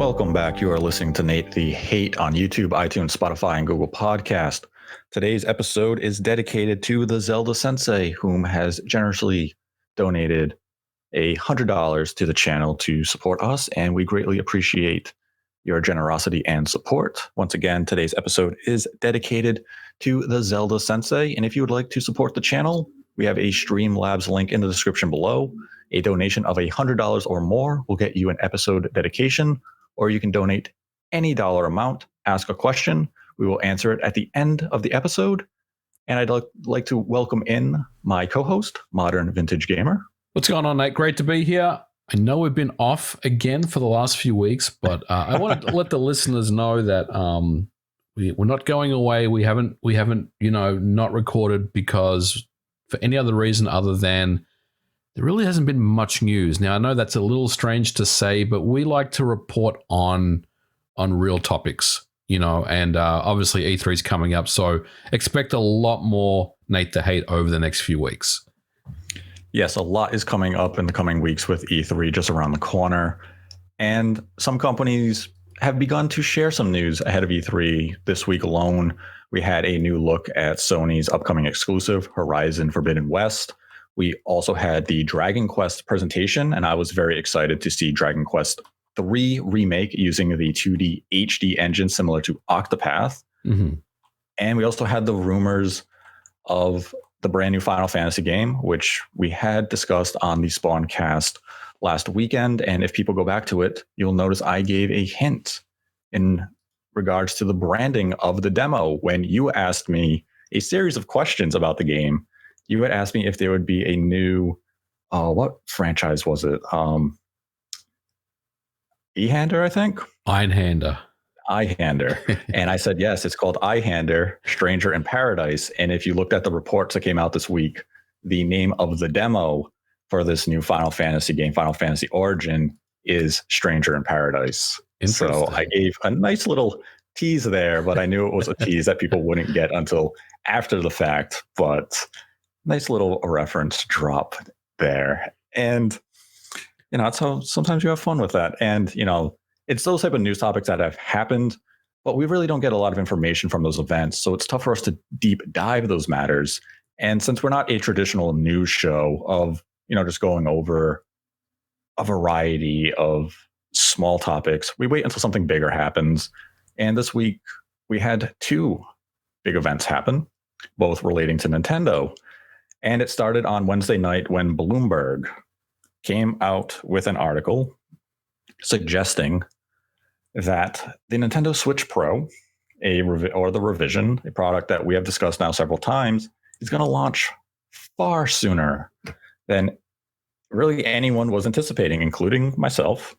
Welcome back. You are listening to Nate the Hate on YouTube, iTunes, Spotify, and Google Podcast. Today's episode is dedicated to the Zelda Sensei, whom has generously donated $100 to the channel to support us, and we greatly appreciate your generosity and support. Once again, today's episode is dedicated to the Zelda Sensei, and if you would like to support the channel, we have a Streamlabs link in the description below. A donation of $100 or more will get you an episode dedication, or you can donate any dollar amount, ask a question. We will answer it at the end of the episode. And I'd like to welcome in my co-host, Modern Vintage Gamer. What's going on, Nate? Great to be here. I know we've been off again for the last few weeks, but I want to let the listeners know that we're not going away. We haven't, not recorded because for any other reason other than there really hasn't been much news. Now, I know that's a little strange to say, but we like to report on real topics, and obviously E3 is coming up, so expect a lot more Nate the Hate over the next few weeks. Yes, a lot is coming up in the coming weeks with E3 just around the corner, and some companies have begun to share some news ahead of E3. This week alone, we had a new look at Sony's upcoming exclusive, Horizon Forbidden West. We also had the Dragon Quest presentation, and I was very excited to see Dragon Quest 3 remake using the 2D HD engine similar to Octopath. Mm-hmm. And we also had the rumors of the brand new Final Fantasy game, which we had discussed on the Spawncast last weekend. And if people go back to it, you'll notice I gave a hint in regards to the branding of the demo when you asked me a series of questions about the game. You had asked me if there would be a new, what franchise was it? E-Hander, I think? Einhander. And I said, yes, it's called Einhander, Stranger in Paradise. And if you looked at the reports that came out this week, the name of the demo for this new Final Fantasy game, Final Fantasy Origin, is Stranger in Paradise. So I gave a nice little tease there, but I knew it was a tease that people wouldn't get until after the fact. But nice little reference drop there. And, that's how sometimes you have fun with that. And, it's those type of news topics that have happened, but we really don't get a lot of information from those events. So it's tough for us to deep dive those matters. And since we're not a traditional news show of, just going over a variety of small topics, we wait until something bigger happens. And this week we had two big events happen, both relating to Nintendo. And it started on Wednesday night when Bloomberg came out with an article suggesting that the Nintendo Switch Pro, the revision, a product that we have discussed now several times, is going to launch far sooner than really anyone was anticipating, including myself.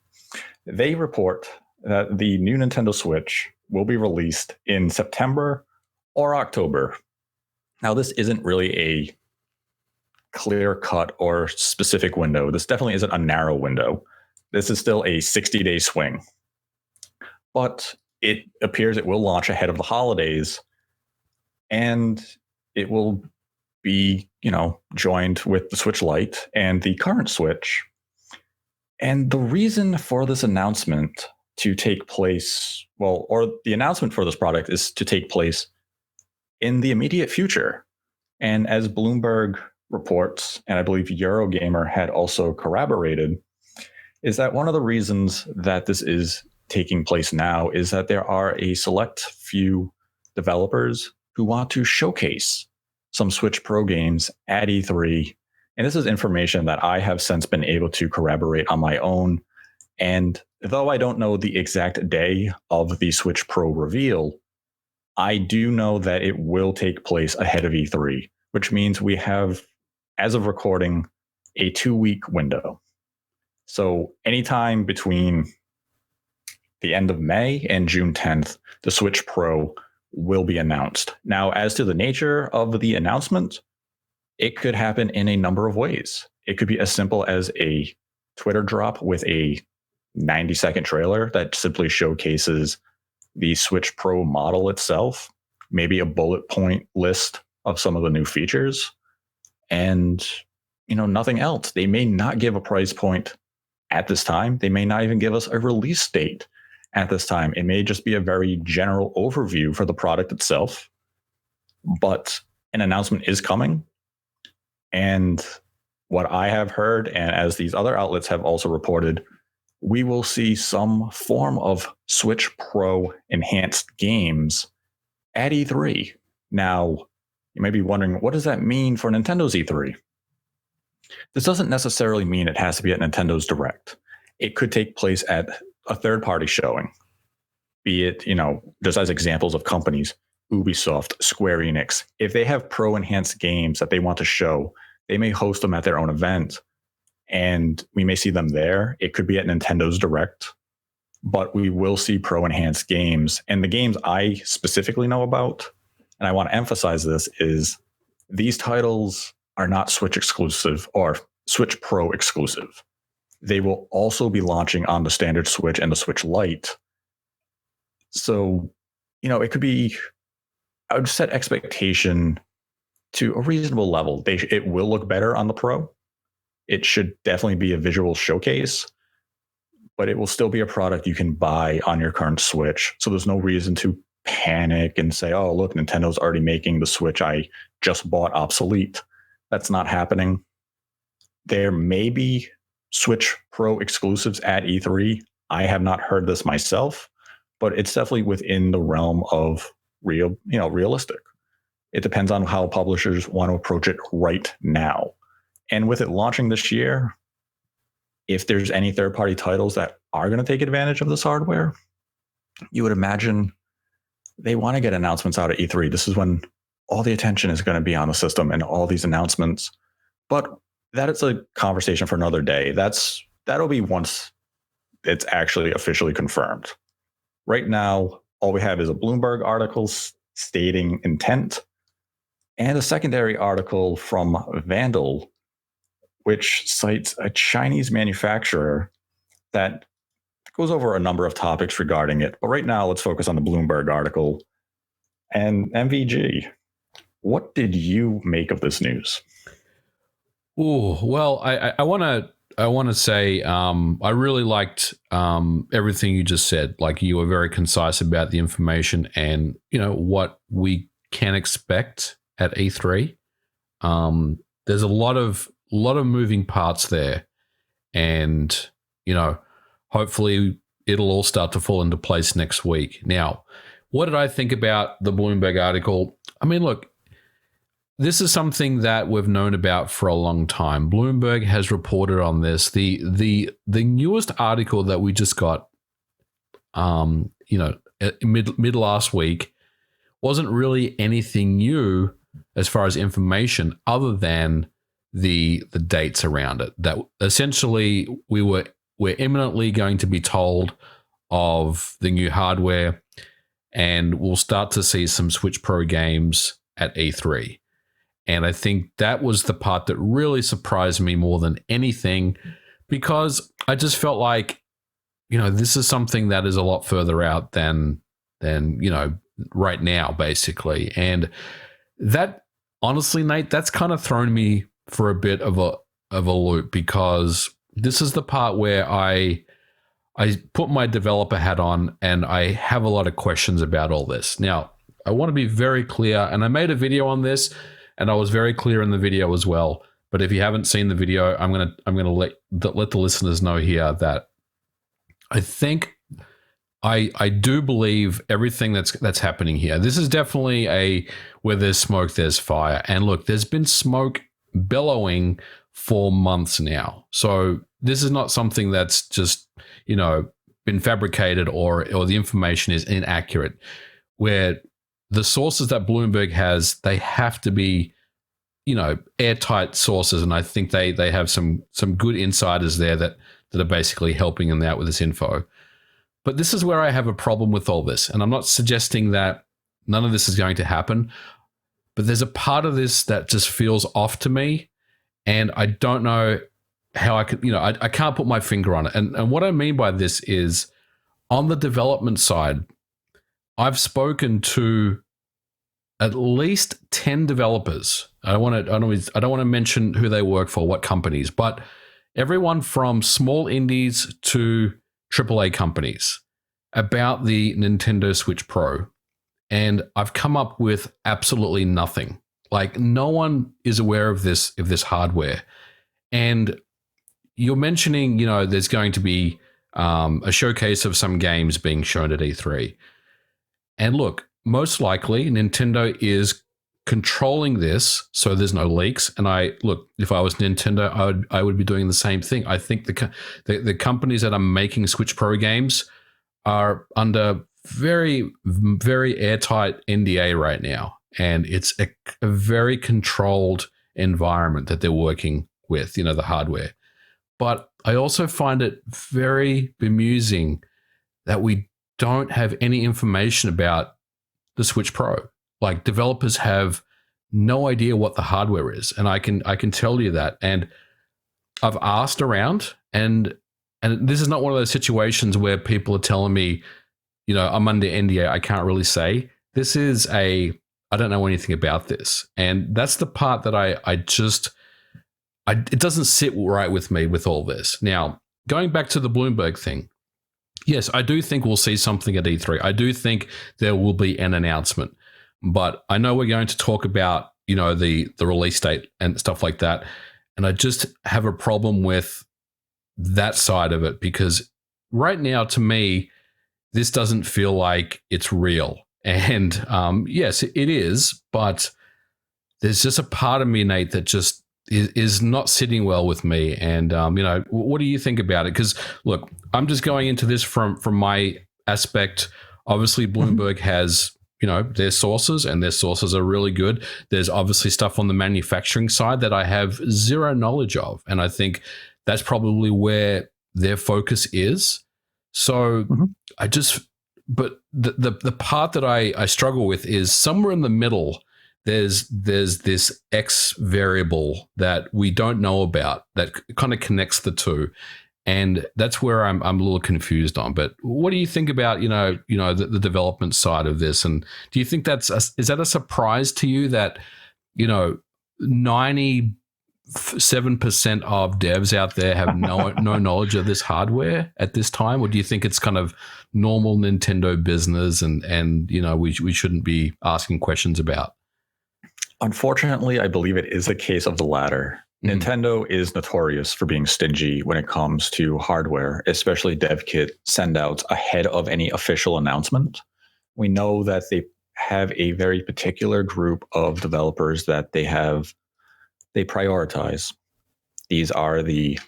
They report that the new Nintendo Switch will be released in September or October. Now, this isn't really a clear-cut or specific window. This definitely isn't a narrow window. This is still a 60-day swing. But it appears it will launch ahead of the holidays, and it will be, joined with the Switch Lite and the current Switch. And the reason for this announcement to take place, the announcement for this product is to take place in the immediate future. And as Bloomberg reports, and I believe Eurogamer had also corroborated, is that one of the reasons that this is taking place now is that there are a select few developers who want to showcase some Switch Pro games at E3. And this is information that I have since been able to corroborate on my own. And though I don't know the exact day of the Switch Pro reveal, I do know that it will take place ahead of E3, which means we have, as of recording, a 2-week window. So anytime between the end of May and June 10th, the Switch Pro will be announced. Now, as to the nature of the announcement, it could happen in a number of ways. It could be as simple as a Twitter drop with a 90-second trailer that simply showcases the Switch Pro model itself, maybe a bullet point list of some of the new features, and nothing else. They may not give a price point at this time. They may not even give us a release date. at this time. It may just be a very general overview for the product itself, but an announcement is coming. And what I have heard, and as these other outlets have also reported, we will see some form of Switch Pro enhanced games at E3. Now, you may be wondering, what does that mean for Nintendo's E3? This doesn't necessarily mean it has to be at Nintendo's Direct. It could take place at a third-party showing, be it, just as examples of companies, Ubisoft, Square Enix. If they have pro-enhanced games that they want to show, they may host them at their own event, and we may see them there. It could be at Nintendo's Direct, but we will see pro-enhanced games. And the games I specifically know about, and I want to emphasize this, is these titles are not Switch exclusive or Switch Pro exclusive. They will also be launching on the standard Switch and the Switch Lite. So, it could be, I would set expectation to a reasonable level. It will look better on the Pro. It should definitely be a visual showcase, but it will still be a product you can buy on your current Switch. So there's no reason to panic and say, oh, look, Nintendo's already making the Switch I just bought obsolete. That's not happening. There may be Switch Pro exclusives at E3. I have not heard this myself, but it's definitely within the realm of realistic. It depends on how publishers want to approach it right now. And with it launching this year, if there's any third-party titles that are going to take advantage of this hardware, you would imagine they want to get announcements out at E3. This is when all the attention is going to be on the system and all these announcements. But that is a conversation for another day. That'll be once it's actually officially confirmed. Right now, all we have is a Bloomberg article stating intent and a secondary article from Vandal, which cites a Chinese manufacturer that goes over a number of topics regarding it. But right now, let's focus on the Bloomberg article. And MVG, what did you make of this news? Oh, well, I want to say I really liked everything you just said. Like, you were very concise about the information and what we can expect at E3. There's a lot of moving parts there, and hopefully it'll all start to fall into place next week. Now, what did I think about the Bloomberg article? I mean, look, this is something that we've known about for a long time. Bloomberg has reported on this. The newest article that we just got, mid last week, wasn't really anything new as far as information, other than the dates around it. That essentially we're imminently going to be told of the new hardware, and we'll start to see some Switch Pro games at E3. And I think that was the part that really surprised me more than anything, because I just felt like, this is something that is a lot further out than right now, basically. And that, honestly, Nate, that's kind of thrown me for a bit of a loop, because this is the part where I put my developer hat on and I have a lot of questions about all this. Now, I want to be very clear, and I made a video on this, and I was very clear in the video as well. But if you haven't seen the video, I'm gonna let the listeners know here that I think I do believe everything that's happening here. This is definitely where there's smoke, there's fire. And look, there's been smoke billowing for months now. So this is not something that's just, been fabricated or the information is inaccurate. Where the sources that Bloomberg has, they have to be, airtight sources. And I think they have some good insiders there that are basically helping them out with this info. But this is where I have a problem with all this. And I'm not suggesting that none of this is going to happen, but there's a part of this that just feels off to me. And I don't know how I could, I can't put my finger on it. And what I mean by this is, on the development side, I've spoken to at least 10 developers. I don't want to mention who they work for, what companies, but everyone from small indies to AAA companies. about the Nintendo Switch Pro, and I've come up with absolutely nothing. Like, no one is aware of this hardware. And you're mentioning, there's going to be a showcase of some games being shown at E3. And look, most likely Nintendo is controlling this so there's no leaks. And if I was Nintendo, I would be doing the same thing. I think the companies that are making Switch Pro games are under very, very airtight NDA right now. And it's a very controlled environment that they're working with, the hardware. But I also find it very bemusing that we don't have any information about the Switch Pro. Like, developers have no idea what the hardware is, and I can tell you that. And I've asked around, and this is not one of those situations where people are telling me, I'm under NDA, I can't really say. This is I don't know anything about this, and that's the part that it doesn't sit right with me with all this. Now, going back to the Bloomberg thing, yes, I do think we'll see something at E3. I do think there will be an announcement, but I know we're going to talk about, the release date and stuff like that. And I just have a problem with that side of it, because right now, to me, this doesn't feel like it's real. And yes, it is, but there's just a part of me, Nate, that just is not sitting well with me. And, what do you think about it? Because, look, I'm just going into this from my aspect. Obviously, Bloomberg has, their sources, and their sources are really good. There's obviously stuff on the manufacturing side that I have zero knowledge of. And I think that's probably where their focus is. So but the part that I struggle with is somewhere in the middle. There's this X variable that we don't know about that kind of connects the two, and that's where I'm a little confused on. But what do you think about the development side of this? And do you think is that a surprise to you that 97% of devs out there have no knowledge of this hardware at this time, or do you think it's kind of normal Nintendo business and we shouldn't be asking questions about? Unfortunately, I believe it is a case of the latter. Nintendo is notorious for being stingy when it comes to hardware, especially dev kit send-outs ahead of any official announcement. We know that they have a very particular group of developers that they prioritize. These are the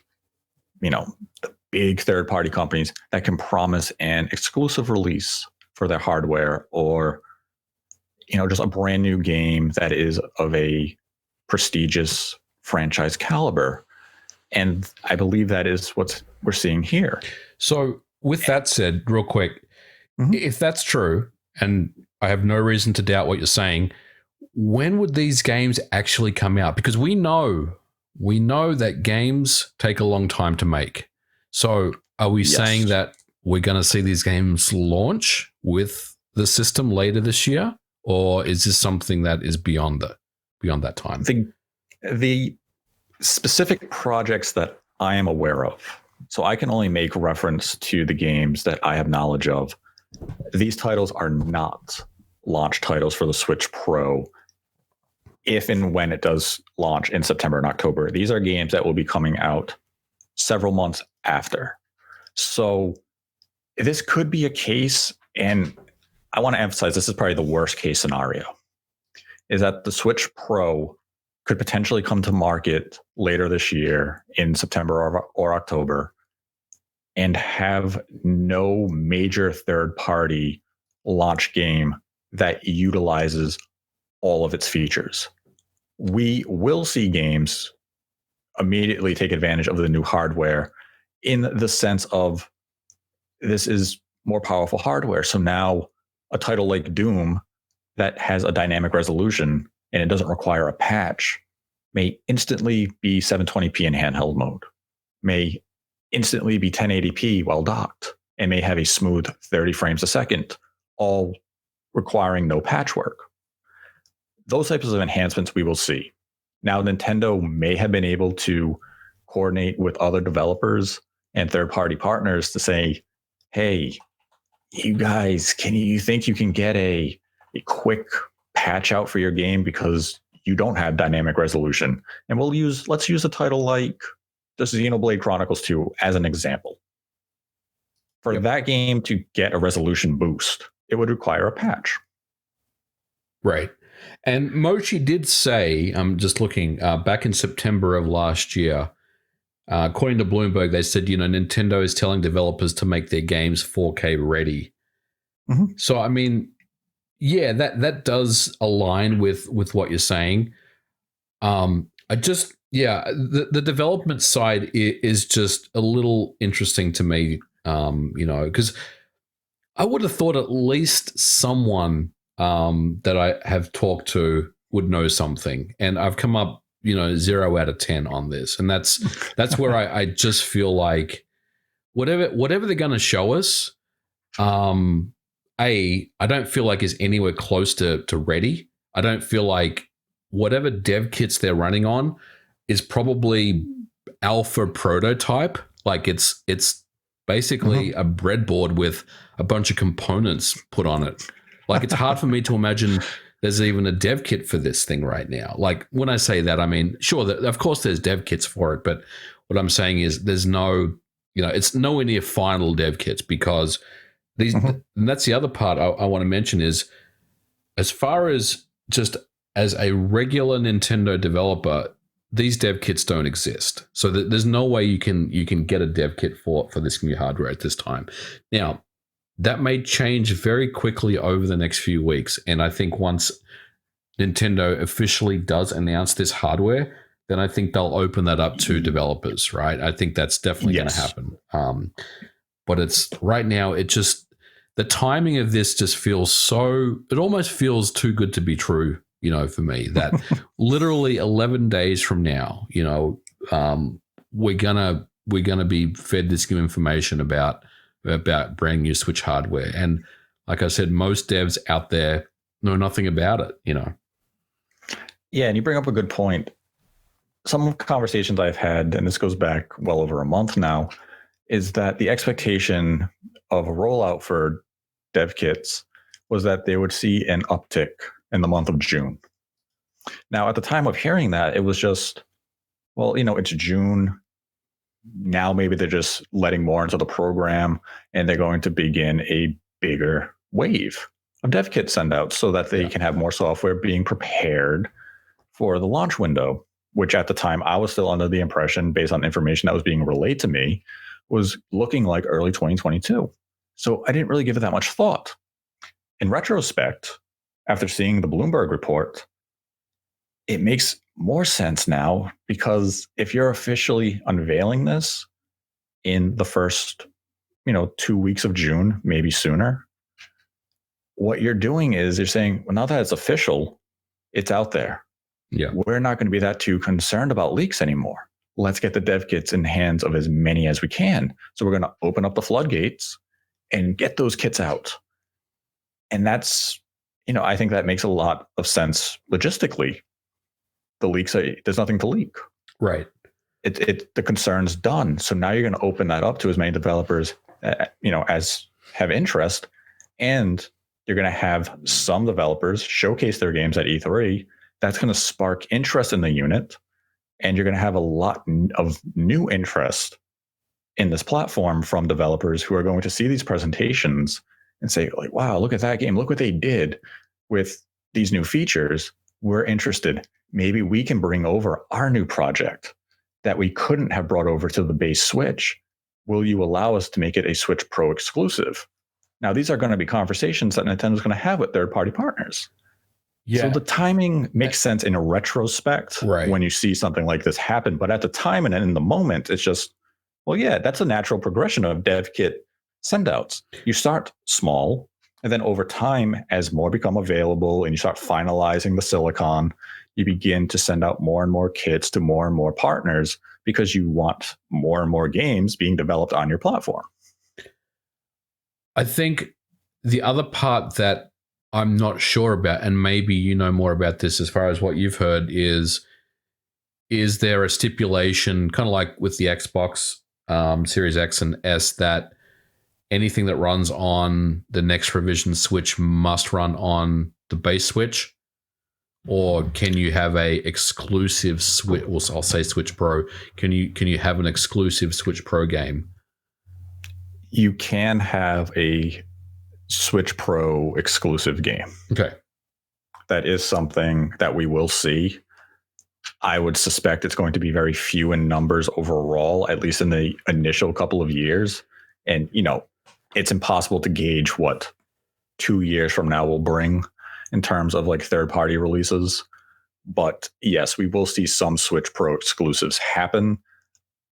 big third-party companies that can promise an exclusive release for their hardware, or just a brand new game that is of a prestigious franchise caliber. And I believe that is what we're seeing here. So with that said, real quick, if that's true, and I have no reason to doubt what you're saying, when would these games actually come out? Because we know that games take a long time to make. So are we saying that we're going to see these games launch with the system later this year? Or is this something that is beyond that time? The specific projects that I am aware of, so I can only make reference to the games that I have knowledge of. These titles are not launch titles for the Switch Pro. If and when it does launch in September and October, these are games that will be coming out several months after. So this could be a case, and I want to emphasize this is probably the worst case scenario, is that the Switch Pro could potentially come to market later this year in September or October and have no major third-party launch game that utilizes all of its features. We will see games immediately take advantage of the new hardware in the sense of this is more powerful hardware. So now a title like Doom that has a dynamic resolution and it doesn't require a patch may instantly be 720p in handheld mode, may instantly be 1080p while docked, and may have a smooth 30 frames a second, all requiring no patchwork. Those types of enhancements we will see. Now, Nintendo may have been able to coordinate with other developers and third-party partners to say, hey, you guys, you think you can get a quick patch out for your game because you don't have dynamic resolution? And let's use a title like the Xenoblade Chronicles 2 as an example. For that game to get a resolution boost, it would require a patch. Right. And Mochi did say, I'm just looking, back in September of last year, according to Bloomberg, they said, Nintendo is telling developers to make their games 4K ready. Mm-hmm. So, I mean, yeah, that does align with what you're saying. The development side is just a little interesting to me, because I would have thought at least someone that I have talked to would know something, and I've come up 0 out of 10 on this, and that's where I just feel like whatever they're going to show us, I don't feel like is anywhere close to ready. I don't feel like whatever dev kits they're running on is probably alpha prototype. Like it's basically a breadboard with a bunch of components put on it. Like it's hard for me to imagine there's even a dev kit for this thing right now. Like when I say that, I mean, sure, of course there's dev kits for it, but what I'm saying is there's no, it's nowhere near final dev kits because these, and that's the other part I want to mention is as far as just as a regular Nintendo developer, these dev kits don't exist. So there's no way you can get a dev kit for this new hardware at this time. Now, that may change very quickly over the next few weeks. And I think once Nintendo officially does announce this hardware, then I think they'll open that up to developers, right? I think that's definitely going to happen. But it's right now, the timing of this just feels it almost feels too good to be true, for me, that literally 11 days from now, we're gonna be fed this new information about brand new Switch hardware. And like I said, most devs out there know nothing about it, Yeah, and you bring up a good point. Some conversations I've had, and this goes back well over a month now, is that the expectation of a rollout for dev kits was that they would see an uptick in the month of June. Now, at the time of hearing that, it was just, well, it's June. Now maybe they're just letting more into the program and they're going to begin a bigger wave of dev kit send outs so that they can have more software being prepared for the launch window, which at the time I was still under the impression, based on information that was being relayed to me, was looking like early 2022. So I didn't really give it that much thought. In retrospect, after seeing the Bloomberg report, it makes more sense now, because if you're officially unveiling this in the first, 2 weeks of June, maybe sooner, what you're doing is you're saying, well, now that it's official, it's out there. Yeah. We're not going to be that too concerned about leaks anymore. Let's get the dev kits in the hands of as many as we can. So we're going to open up the floodgates and get those kits out. And that's, I think that makes a lot of sense logistically. The leaks, there's nothing to leak. Right. The concern's done. So now you're going to open that up to as many developers, as have interest. And you're going to have some developers showcase their games at E3. That's going to spark interest in the unit. And you're going to have a lot of new interest in this platform from developers who are going to see these presentations and say, like, wow, look at that game. Look what they did with these new features. We're interested. Maybe we can bring over our new project that we couldn't have brought over to the base Switch. Will you allow us to make it a Switch Pro exclusive? Now, these are going to be conversations that Nintendo's going to have with third-party partners. Yeah. So the timing makes sense in a retrospect when you see something like this happen. But at the time and in the moment, it's just, well, yeah, that's a natural progression of dev kit sendouts. You start small, and then over time, as more become available and you start finalizing the silicon, you begin to send out more and more kits to more and more partners because you want more and more games being developed on your platform. I think the other part that I'm not sure about, and maybe you know more about this as far as what you've heard, is there a stipulation, kind of like with the Xbox Series X and S, that anything that runs on the next revision Switch must run on the base Switch? Or can you have a exclusive Switch? Well, I'll say Switch Pro. Can you have an exclusive Switch Pro game? You can have a Switch Pro exclusive game. Okay. That is something that we will see. I would suspect it's going to be very few in numbers overall, at least in the initial couple of years. And, it's impossible to gauge what 2 years from now will bring in terms of like third-party releases. But yes, we will see some Switch Pro exclusives happen.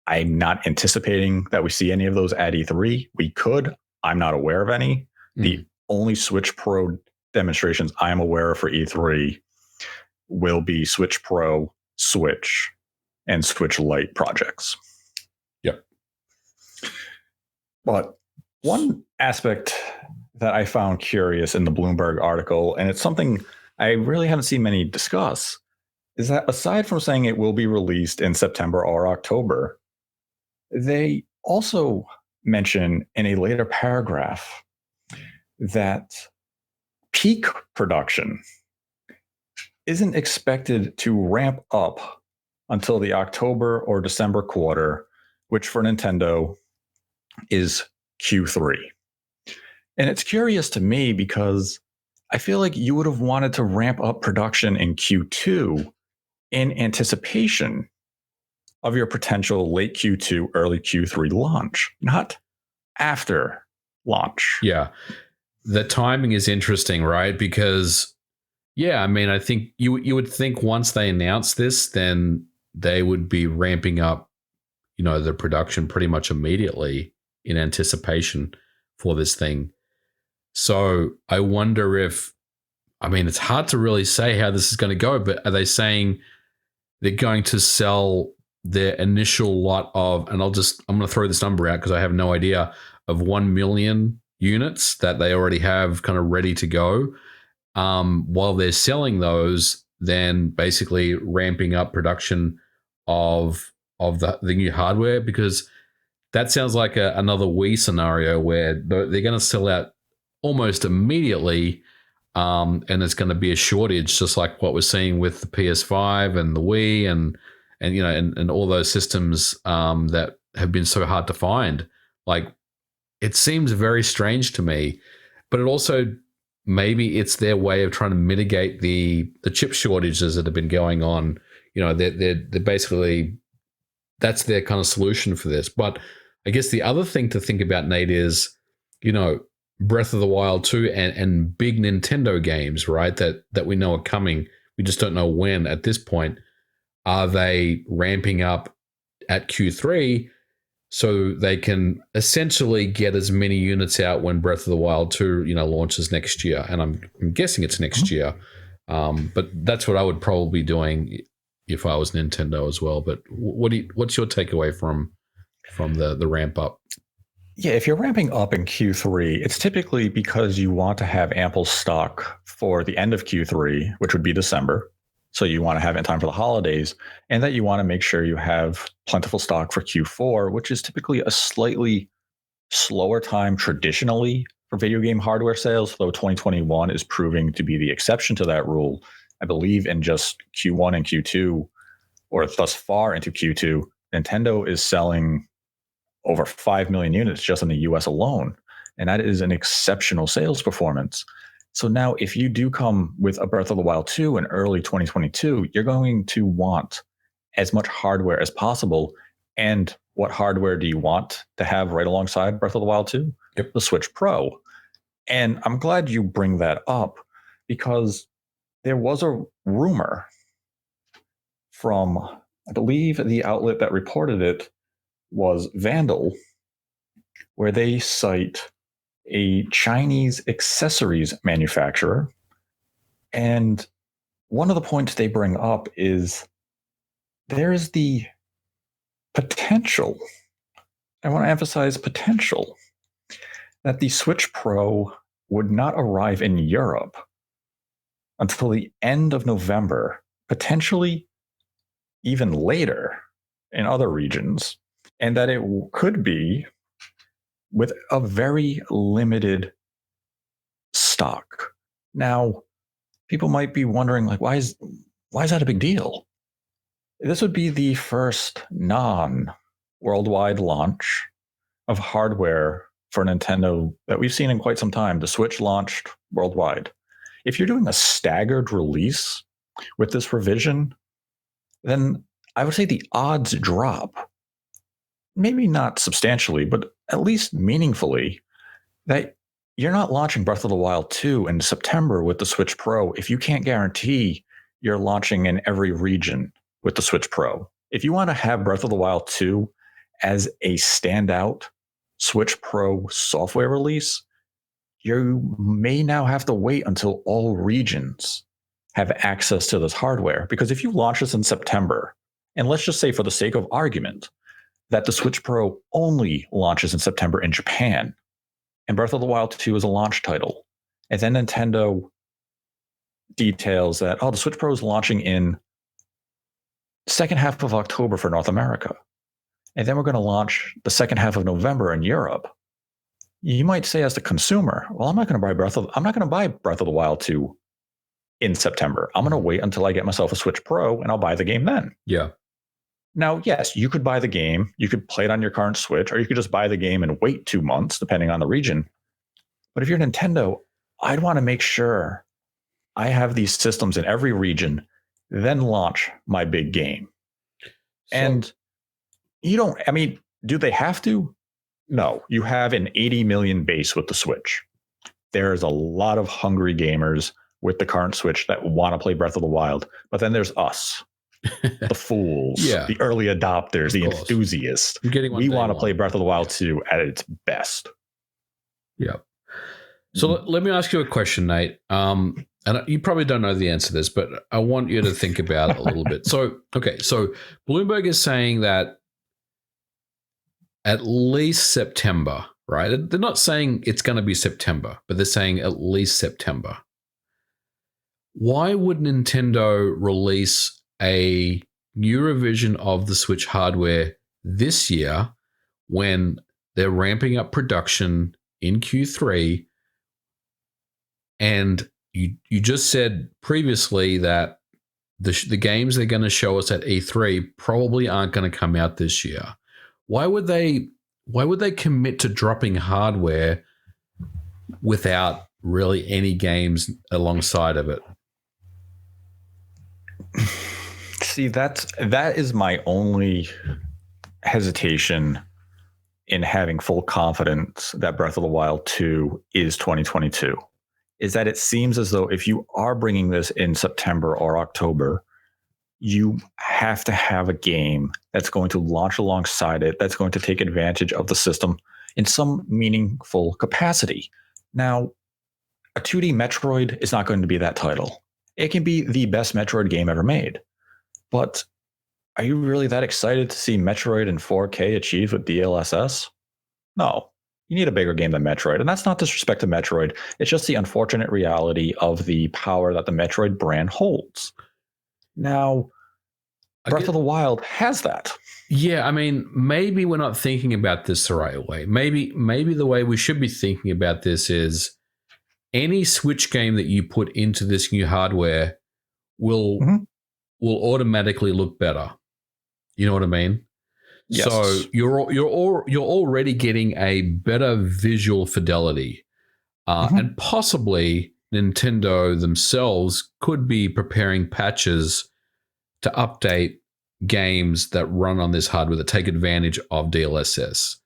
I'm not anticipating that we see any of those at E3. We could. I'm not aware of any. The only Switch Pro demonstrations I'm aware of for E3 will be Switch Pro, Switch, and Switch Lite projects. Yep. But one aspect that I found curious in the Bloomberg article, and it's something I really haven't seen many discuss, is that aside from saying it will be released in September or October, they also mention in a later paragraph that peak production isn't expected to ramp up until the October or December quarter, which for Nintendo is Q3. And it's curious to me because I feel like you would have wanted to ramp up production in Q2 in anticipation of your potential late Q2, early Q3 launch, not after launch. Yeah. The timing is interesting, right? Because, I think you would think once they announce this, then they would be ramping up, the production pretty much immediately in anticipation for this thing. So I wonder if, it's hard to really say how this is going to go, but are they saying they're going to sell their initial lot of, and I'm going to throw this number out because I have no idea, of 1 million units that they already have kind of ready to go. While they're selling those, then basically ramping up production of the new hardware, because that sounds like another Wii scenario where they're going to sell out almost immediately, and it's going to be a shortage, just like what we're seeing with the PS5 and the Wii and all those systems that have been so hard to find. Like, it seems very strange to me, but it also, maybe it's their way of trying to mitigate the chip shortages that have been going on. They're basically, that's their kind of solution for this. But I guess the other thing to think about, Nate, is, Breath of the Wild 2 and big Nintendo games, right, that we know are coming. We just don't know when at this point. Are they ramping up at Q3 so they can essentially get as many units out when Breath of the Wild 2, launches next year? And I'm guessing it's next year. But that's what I would probably be doing if I was Nintendo as well. But what's your takeaway from the ramp up? Yeah, if you're ramping up in Q3, it's typically because you want to have ample stock for the end of Q3, which would be December. So you want to have it in time for the holidays, and that you want to make sure you have plentiful stock for Q4, which is typically a slightly slower time traditionally for video game hardware sales, though 2021 is proving to be the exception to that rule. I believe in just Q1 and Q2, or thus far into Q2, Nintendo is selling over 5 million units just in the US alone. And that is an exceptional sales performance. So now if you do come with a Breath of the Wild 2 in early 2022, you're going to want as much hardware as possible. And what hardware do you want to have right alongside Breath of the Wild 2? Yep. The Switch Pro. And I'm glad you bring that up, because there was a rumor from, I believe the outlet that reported it was Vandal, where they cite a Chinese accessories manufacturer. And one of the points they bring up is there is the potential, I want to emphasize potential, that the Switch Pro would not arrive in Europe until the end of November, potentially even later in other regions, and that it could be with a very limited stock. Now, people might be wondering, like, why is that a big deal? This would be the first non-worldwide launch of hardware for Nintendo that we've seen in quite some time. The Switch launched worldwide. If you're doing a staggered release with this revision, then I would say the odds drop. Maybe not substantially, but at least meaningfully, that you're not launching Breath of the Wild 2 in September with the Switch Pro if you can't guarantee you're launching in every region with the Switch Pro. If you want to have Breath of the Wild 2 as a standout Switch Pro software release, you may now have to wait until all regions have access to this hardware. Because if you launch this in September, and let's just say for the sake of argument, that the Switch Pro only launches in September in Japan, and Breath of the Wild 2 is a launch title, and then Nintendo details that, the Switch Pro is launching in second half of October for North America, and then we're going to launch the second half of November in Europe. You might say, as the consumer, well, I'm not going to buy Breath of the Wild 2 in September. I'm going to wait until I get myself a Switch Pro, and I'll buy the game then. Yeah. Now, yes, you could buy the game, you could play it on your current Switch, or you could just buy the game and wait 2 months, depending on the region. But if you're Nintendo, I'd want to make sure I have these systems in every region, then launch my big game. And do they have to? No, you have an 80 million base with the Switch. There's a lot of hungry gamers with the current Switch that want to play Breath of the Wild, but then there's us. The fools, the early adopters, the enthusiasts. We want to play Breath of the Wild 2 at its best. Yeah. So let me ask you a question, Nate. And you probably don't know the answer to this, but I want you to think about it a little bit. So Bloomberg is saying that at least September, right? They're not saying it's going to be September, but they're saying at least September. Why would Nintendo release a new revision of the Switch hardware this year when they're ramping up production in Q3? And you just said previously that the games they're going to show us at E3 probably aren't going to come out this year. Why would they commit to dropping hardware without really any games alongside of it? See, that is my only hesitation in having full confidence that Breath of the Wild 2 is 2022, is that it seems as though if you are bringing this in September or October, you have to have a game that's going to launch alongside it, that's going to take advantage of the system in some meaningful capacity. Now, a 2D Metroid is not going to be that title. It can be the best Metroid game ever made. But are you really that excited to see Metroid in 4K achieved with DLSS? No. You need a bigger game than Metroid. And that's not disrespect to Metroid. It's just the unfortunate reality of the power that the Metroid brand holds. Now, Breath of the Wild has that. Yeah, maybe we're not thinking about this the right way. Maybe the way we should be thinking about this is any Switch game that you put into this new hardware will automatically look better. You know what I mean? Yes. So you're already getting a better visual fidelity, and possibly Nintendo themselves could be preparing patches to update games that run on this hardware that take advantage of DLSS.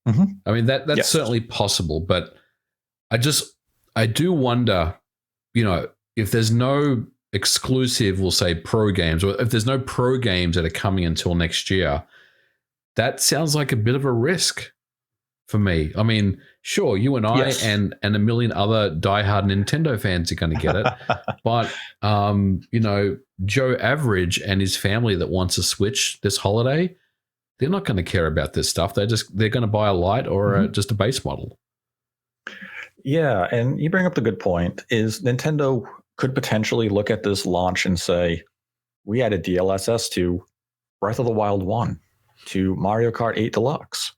That's certainly possible, but I do wonder, if there's no exclusive, we'll say pro games, or if there's no pro games that are coming until next year, that sounds like a bit of a risk for me. Sure, you and I and a million other diehard Nintendo fans are going to get it, but Joe Average and his family that wants a Switch this holiday, they're not going to care about this stuff. They're going to buy a Lite or just a base model. Yeah, and you bring up the good point, is Nintendo could potentially look at this launch and say, we added DLSS to Breath of the Wild 1, to Mario Kart 8 Deluxe.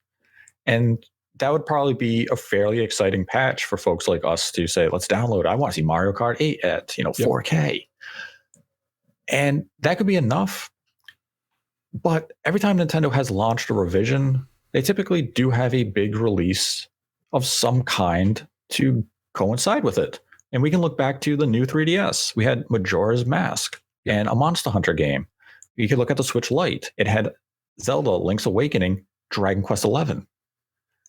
And that would probably be a fairly exciting patch for folks like us to say, let's download. I want to see Mario Kart 8 at 4K. And that could be enough. But every time Nintendo has launched a revision, they typically do have a big release of some kind to coincide with it. And we can look back to the new 3DS. We had Majora's Mask and a Monster Hunter game. You could look at the Switch Lite. It had Zelda, Link's Awakening, Dragon Quest XI.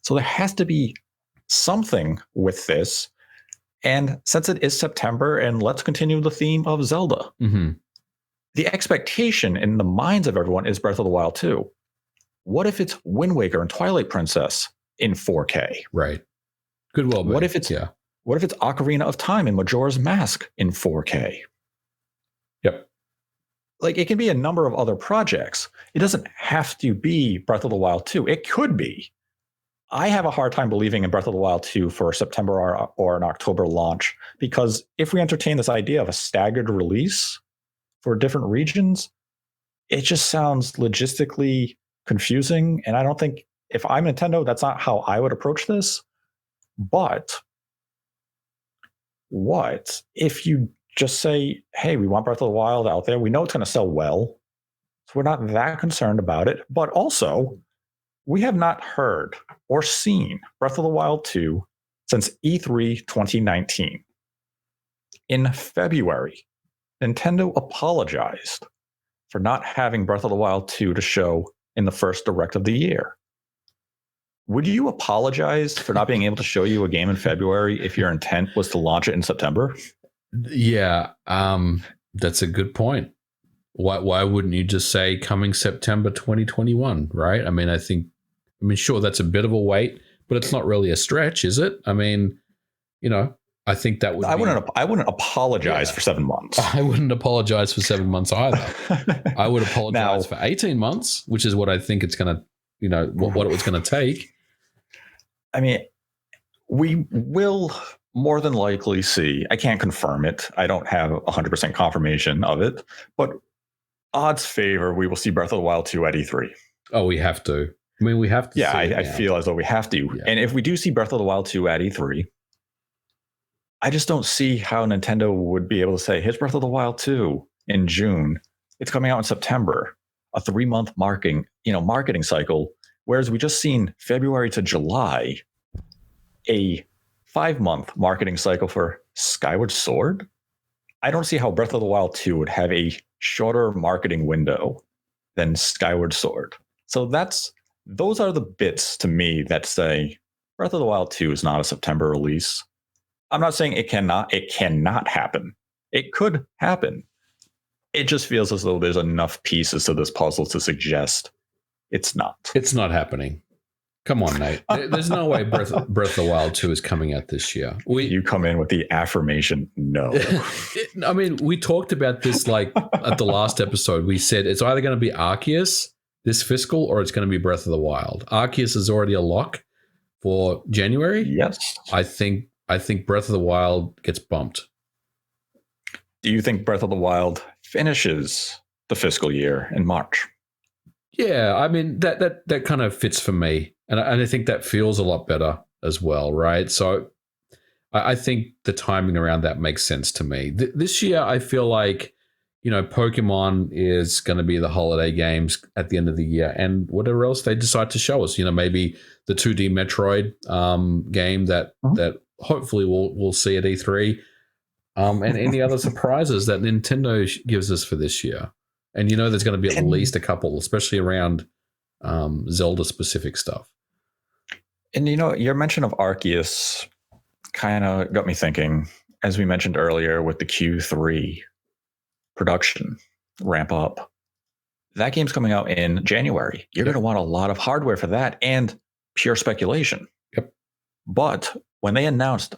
So there has to be something with this. And since it is September, and let's continue the theme of Zelda, the expectation in the minds of everyone is Breath of the Wild 2. What if it's Wind Waker and Twilight Princess in 4K? Right. Good well. What if it's Ocarina of Time and Majora's Mask in 4K? Yep. Like, it can be a number of other projects. It doesn't have to be Breath of the Wild 2. It could be. I have a hard time believing in Breath of the Wild 2 for a September or an October launch, because if we entertain this idea of a staggered release for different regions, it just sounds logistically confusing. And I don't think, if I'm Nintendo, that's not how I would approach this. But what if you just say, hey, we want Breath of the Wild out there. We know it's going to sell well, so we're not that concerned about it. But also, we have not heard or seen Breath of the Wild 2 since E3 2019. In February, Nintendo apologized for not having Breath of the Wild 2 to show in the first Direct of the year. Would you apologize for not being able to show you a game in February if your intent was to launch it in September? Yeah, that's a good point. Why wouldn't you just say coming September 2021, right? I mean, sure, that's a bit of a wait, but it's not really a stretch, is it? I mean, I think that would. I wouldn't apologize for 7 months. I wouldn't apologize for 7 months either. I would apologize for 18 months, which is what I think it's going to, what it was going to take. I mean, we will more than likely see. I can't confirm it. I don't have 100% confirmation of it, but odds favor we will see Breath of the Wild 2 at E3. Oh, we have to. I mean, we have to. Yeah, I feel as though we have to. Yeah. And if we do see Breath of the Wild 2 at E3, I just don't see how Nintendo would be able to say, here's Breath of the Wild 2 in June. It's coming out in September, a 3-month marketing cycle. Whereas we just seen February to July, a 5-month marketing cycle for Skyward Sword. I don't see how Breath of the Wild 2 would have a shorter marketing window than Skyward Sword. So those are the bits to me that say Breath of the Wild 2 is not a September release. I'm not saying it cannot happen. It could happen. It just feels as though there's enough pieces to this puzzle to suggest it's not. It's not happening. Come on, Nate. There's no way Breath of the Wild 2 is coming out this year. You come in with the affirmation, no. I mean, we talked about this like at the last episode. We said it's either going to be Arceus this fiscal or it's going to be Breath of the Wild. Arceus is already a lock for January. Yes. I think Breath of the Wild gets bumped. Do you think Breath of the Wild finishes the fiscal year in March? Yeah, I mean, that kind of fits for me. And I think that feels a lot better as well, right? So I think the timing around that makes sense to me. This year, I feel like, Pokemon is going to be the holiday games at the end of the year, and whatever else they decide to show us. Maybe the 2D Metroid game that hopefully we'll see at E3, and any other surprises that Nintendo gives us for this year. And there's going to be at least a couple, especially around Zelda-specific stuff. And, your mention of Arceus kind of got me thinking, as we mentioned earlier, with the Q3 production ramp up. That game's coming out in January. You're going to want a lot of hardware for that, and pure speculation. Yep. But when they announced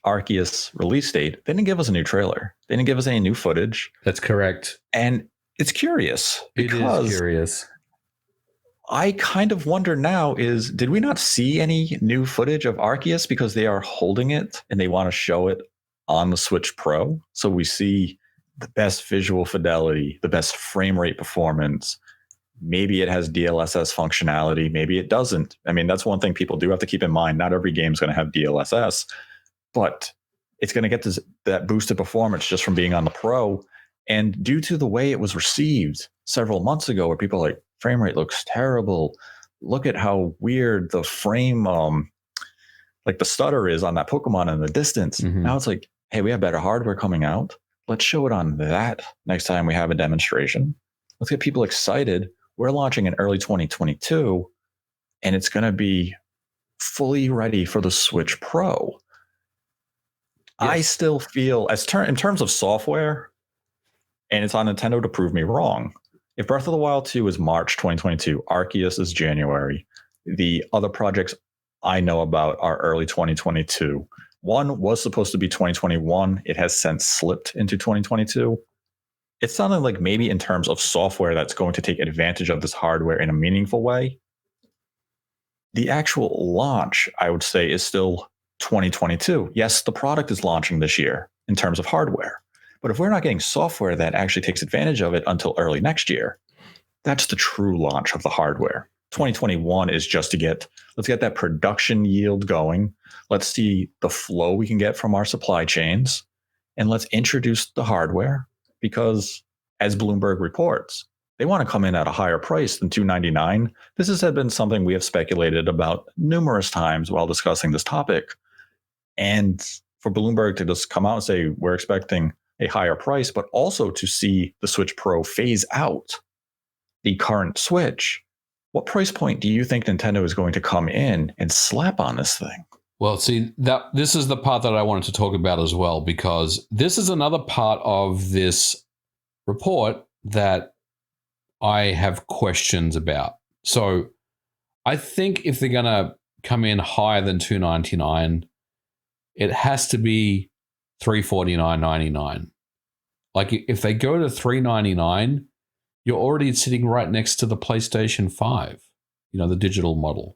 Arceus release date, they didn't give us a new trailer. They didn't give us any new footage. That's correct. And it's curious. It is curious. I kind of wonder now did we not see any new footage of Arceus because they are holding it and they want to show it on the Switch Pro? So we see the best visual fidelity, the best frame rate performance, Maybe it has DLSS functionality. Maybe it doesn't. I mean, that's one thing people do have to keep in mind. Not every game is going to have DLSS, but it's going to get that boosted performance just from being on the Pro. And due to the way it was received several months ago, where people are like, frame rate looks terrible. Look at how weird the frame, like the stutter is on that Pokemon in the distance. Mm-hmm. Now it's like, hey, we have better hardware coming out. Let's show it on that next time we have a demonstration. Let's get people excited. We're launching in early 2022, and it's going to be fully ready for the Switch Pro. Yes. I still feel, in terms of software, and it's on Nintendo to prove me wrong, if Breath of the Wild 2 is March 2022, Arceus is January, the other projects I know about are early 2022. One was supposed to be 2021. It has since slipped into 2022. It's sounding like maybe in terms of software that's going to take advantage of this hardware in a meaningful way. The actual launch, I would say, is still 2022. Yes, the product is launching this year in terms of hardware. But if we're not getting software that actually takes advantage of it until early next year, that's the true launch of the hardware. 2021 is just let's get that production yield going. Let's see the flow we can get from our supply chains, and let's introduce the hardware. Because as Bloomberg reports, they want to come in at a higher price than $299. This has been something we have speculated about numerous times while discussing this topic. And for Bloomberg to just come out and say, we're expecting a higher price, but also to see the Switch Pro phase out the current Switch, what price point do you think Nintendo is going to come in and slap on this thing? Well, see, this is the part that I wanted to talk about as well, because this is another part of this report that I have questions about. So I think if they're going to come in higher than $299, it has to be $349.99. Like if they go to $399, you're already sitting right next to the PlayStation 5, the digital model.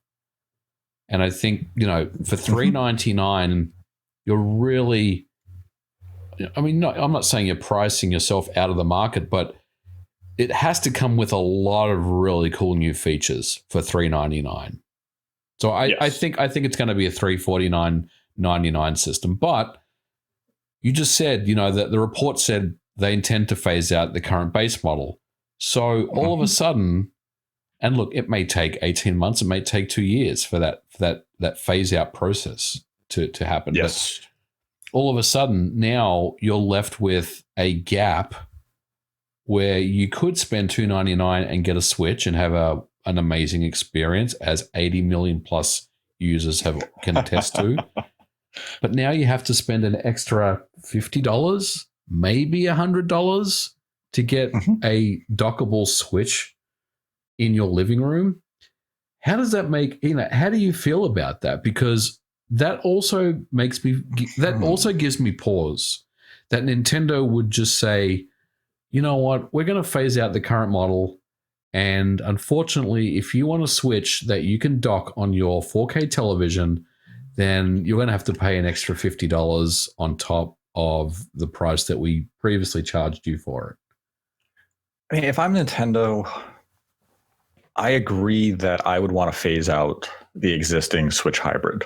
And I think, for $399, you're really, I'm not saying you're pricing yourself out of the market, but it has to come with a lot of really cool new features for $399. So I think it's going to be a $349.99 system. But you just said, that the report said they intend to phase out the current base model. So all of a sudden, and look, it may take 18 months, it may take 2 years for that phase out process to happen. Yes. But all of a sudden, now you're left with a gap where you could spend $299 and get a Switch and have an amazing experience, as 80 million plus users can attest to. But now you have to spend an extra $50, maybe $100 to get a dockable Switch in your living room. How does that make, how do you feel about that? Because that also gives me pause that Nintendo would just say, you know what, we're going to phase out the current model. And unfortunately, if you want a Switch that you can dock on your 4K television, then you're going to have to pay an extra $50 on top of the price that we previously charged you for it. I mean, if I'm Nintendo, I agree that I would want to phase out the existing Switch hybrid.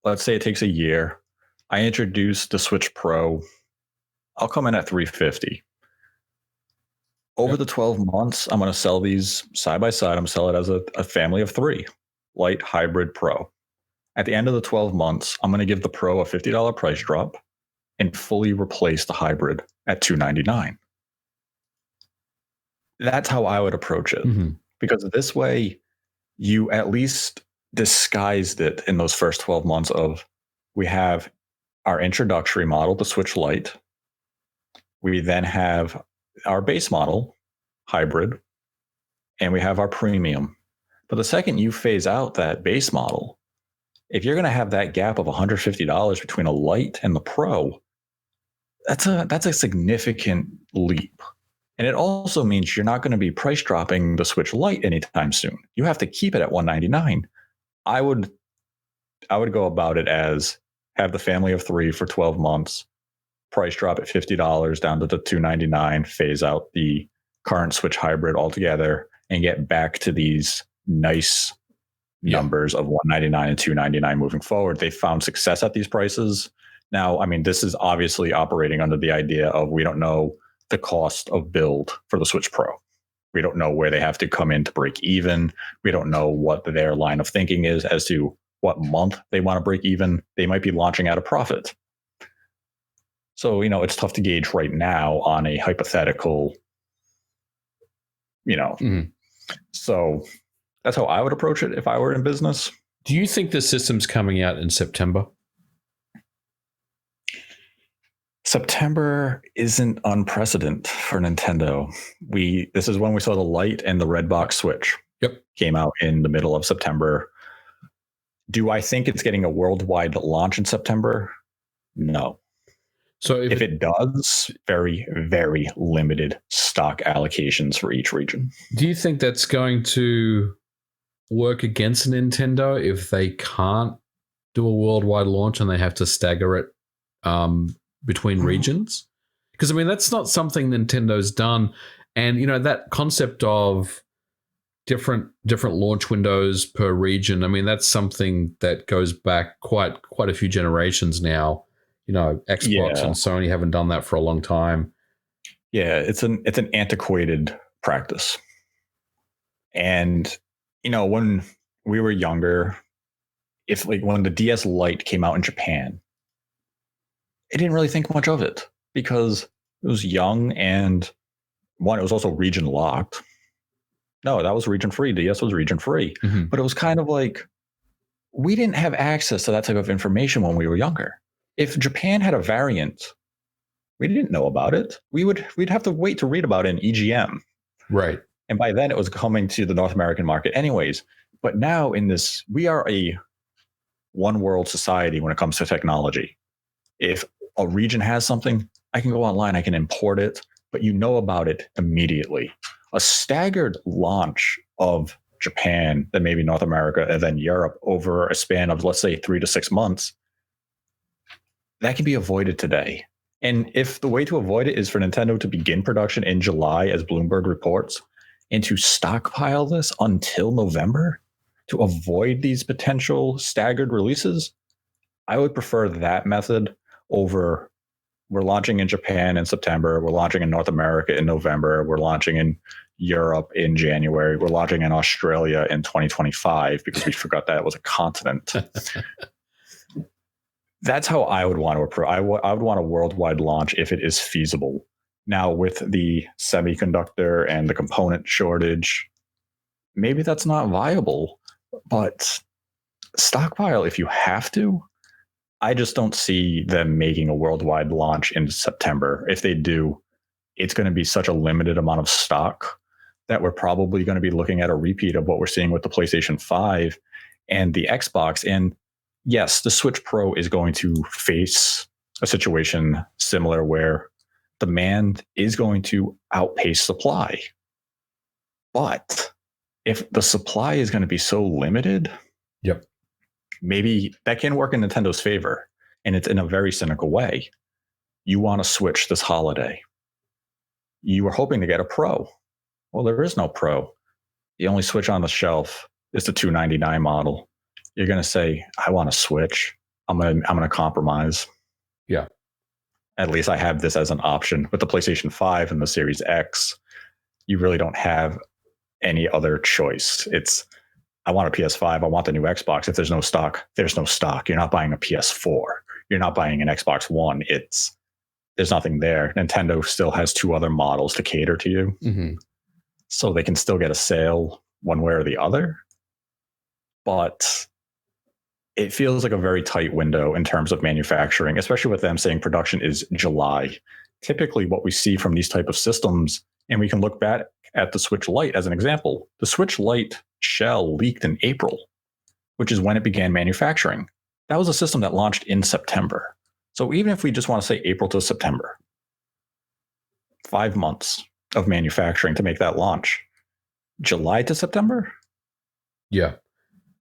Let's say it takes a year. I introduce the Switch Pro. I'll come in at $350. Over the 12 months, I'm going to sell these side by side. I'm going to sell it as a family of 3, Lite, Hybrid, Pro. At the end of the 12 months, I'm going to give the Pro a $50 price drop and fully replace the Hybrid at $299. That's how I would approach it. Because this way, you at least disguised it in those first 12 months of, we have our introductory model, the Switch Lite. We then have our base model, Hybrid, and we have our premium. But the second you phase out that base model, if you're going to have that gap of $150 between a Lite and the Pro, that's a significant leap. And it also means you're not going to be price dropping the Switch Lite anytime soon. You have to keep it at $199. I would go about it as, have the family of 3 for 12 months, price drop at $50 down to the $299, phase out the current Switch hybrid altogether and get back to these nice numbers of $199 and $299 moving forward. They found success at these prices. Now, I mean, this is obviously operating under the idea of we don't know the cost of build for the Switch Pro. We don't know where they have to come in to break even. We don't know what their line of thinking is as to what month they want to break even. They might be launching at a profit. So, it's tough to gauge right now on a hypothetical, So that's how I would approach it if I were in business. Do you think the system's coming out in September? September isn't unprecedented for Nintendo. This is when we saw the Lite and the red box Switch. Yep. Came out in the middle of September. Do I think it's getting a worldwide launch in September? No. So if it does, very, very limited stock allocations for each region. Do you think that's going to work against Nintendo if they can't do a worldwide launch and they have to stagger it between regions? Because, I mean, that's not something Nintendo's done. And, that concept of different launch windows per region, I mean, that's something that goes back quite a few generations now. Xbox and Sony haven't done that for a long time. Yeah, it's an antiquated practice. And, when we were younger, when the DS Lite came out in Japan, I didn't really think much of it because it was young and one, it was also region locked. No, that was region free. DS was region free. Mm-hmm. But it was kind of like we didn't have access to that type of information when we were younger. If Japan had a variant, we didn't know about it. We'd have to wait to read about it in EGM. Right. And by then it was coming to the North American market anyways. But now we are a one world society when it comes to technology. If a region has something, I can go online, I can import it, but about it immediately. A staggered launch of Japan, then maybe North America, and then Europe over a span of, let's say, 3 to 6 months, that can be avoided today. And if the way to avoid it is for Nintendo to begin production in July, as Bloomberg reports, and to stockpile this until November to avoid these potential staggered releases, I would prefer that method over we're launching in Japan in September, we're launching in North America in November, we're launching in Europe in January, we're launching in Australia in 2025 because we forgot that it was a continent. That's how I would want to approach. I would want a worldwide launch if it is feasible. Now, with the semiconductor and the component shortage, maybe that's not viable, but stockpile if you have to. I just don't see them making a worldwide launch in September. If they do, it's going to be such a limited amount of stock that we're probably going to be looking at a repeat of what we're seeing with the PlayStation 5 and the Xbox. And yes, the Switch Pro is going to face a situation similar where demand is going to outpace supply. But if the supply is going to be so limited, yep, maybe that can work in Nintendo's favor. And it's in a very cynical way. You want to Switch this holiday. You were hoping to get a Pro. Well, there is no Pro. The only Switch on the shelf is the $299 model. You're going to say, I want to Switch. I'm going to compromise. Yeah. At least I have this as an option. With the PlayStation 5 and the Series X, you really don't have any other choice. I want a PS5. I want the new Xbox. If there's no stock, there's no stock. You're not buying a PS4. You're not buying an Xbox One. There's nothing there. Nintendo still has 2 other models to cater to you. Mm-hmm. So they can still get a sale one way or the other. But it feels like a very tight window in terms of manufacturing, especially with them saying production is July. Typically what we see from these type of systems, and we can look back at the Switch Lite as an example. The Switch Lite shell leaked in April, which is when it began manufacturing. That was a system that launched in September. So even if we just want to say April to September, 5 months of manufacturing to make that launch. July to September? Yeah.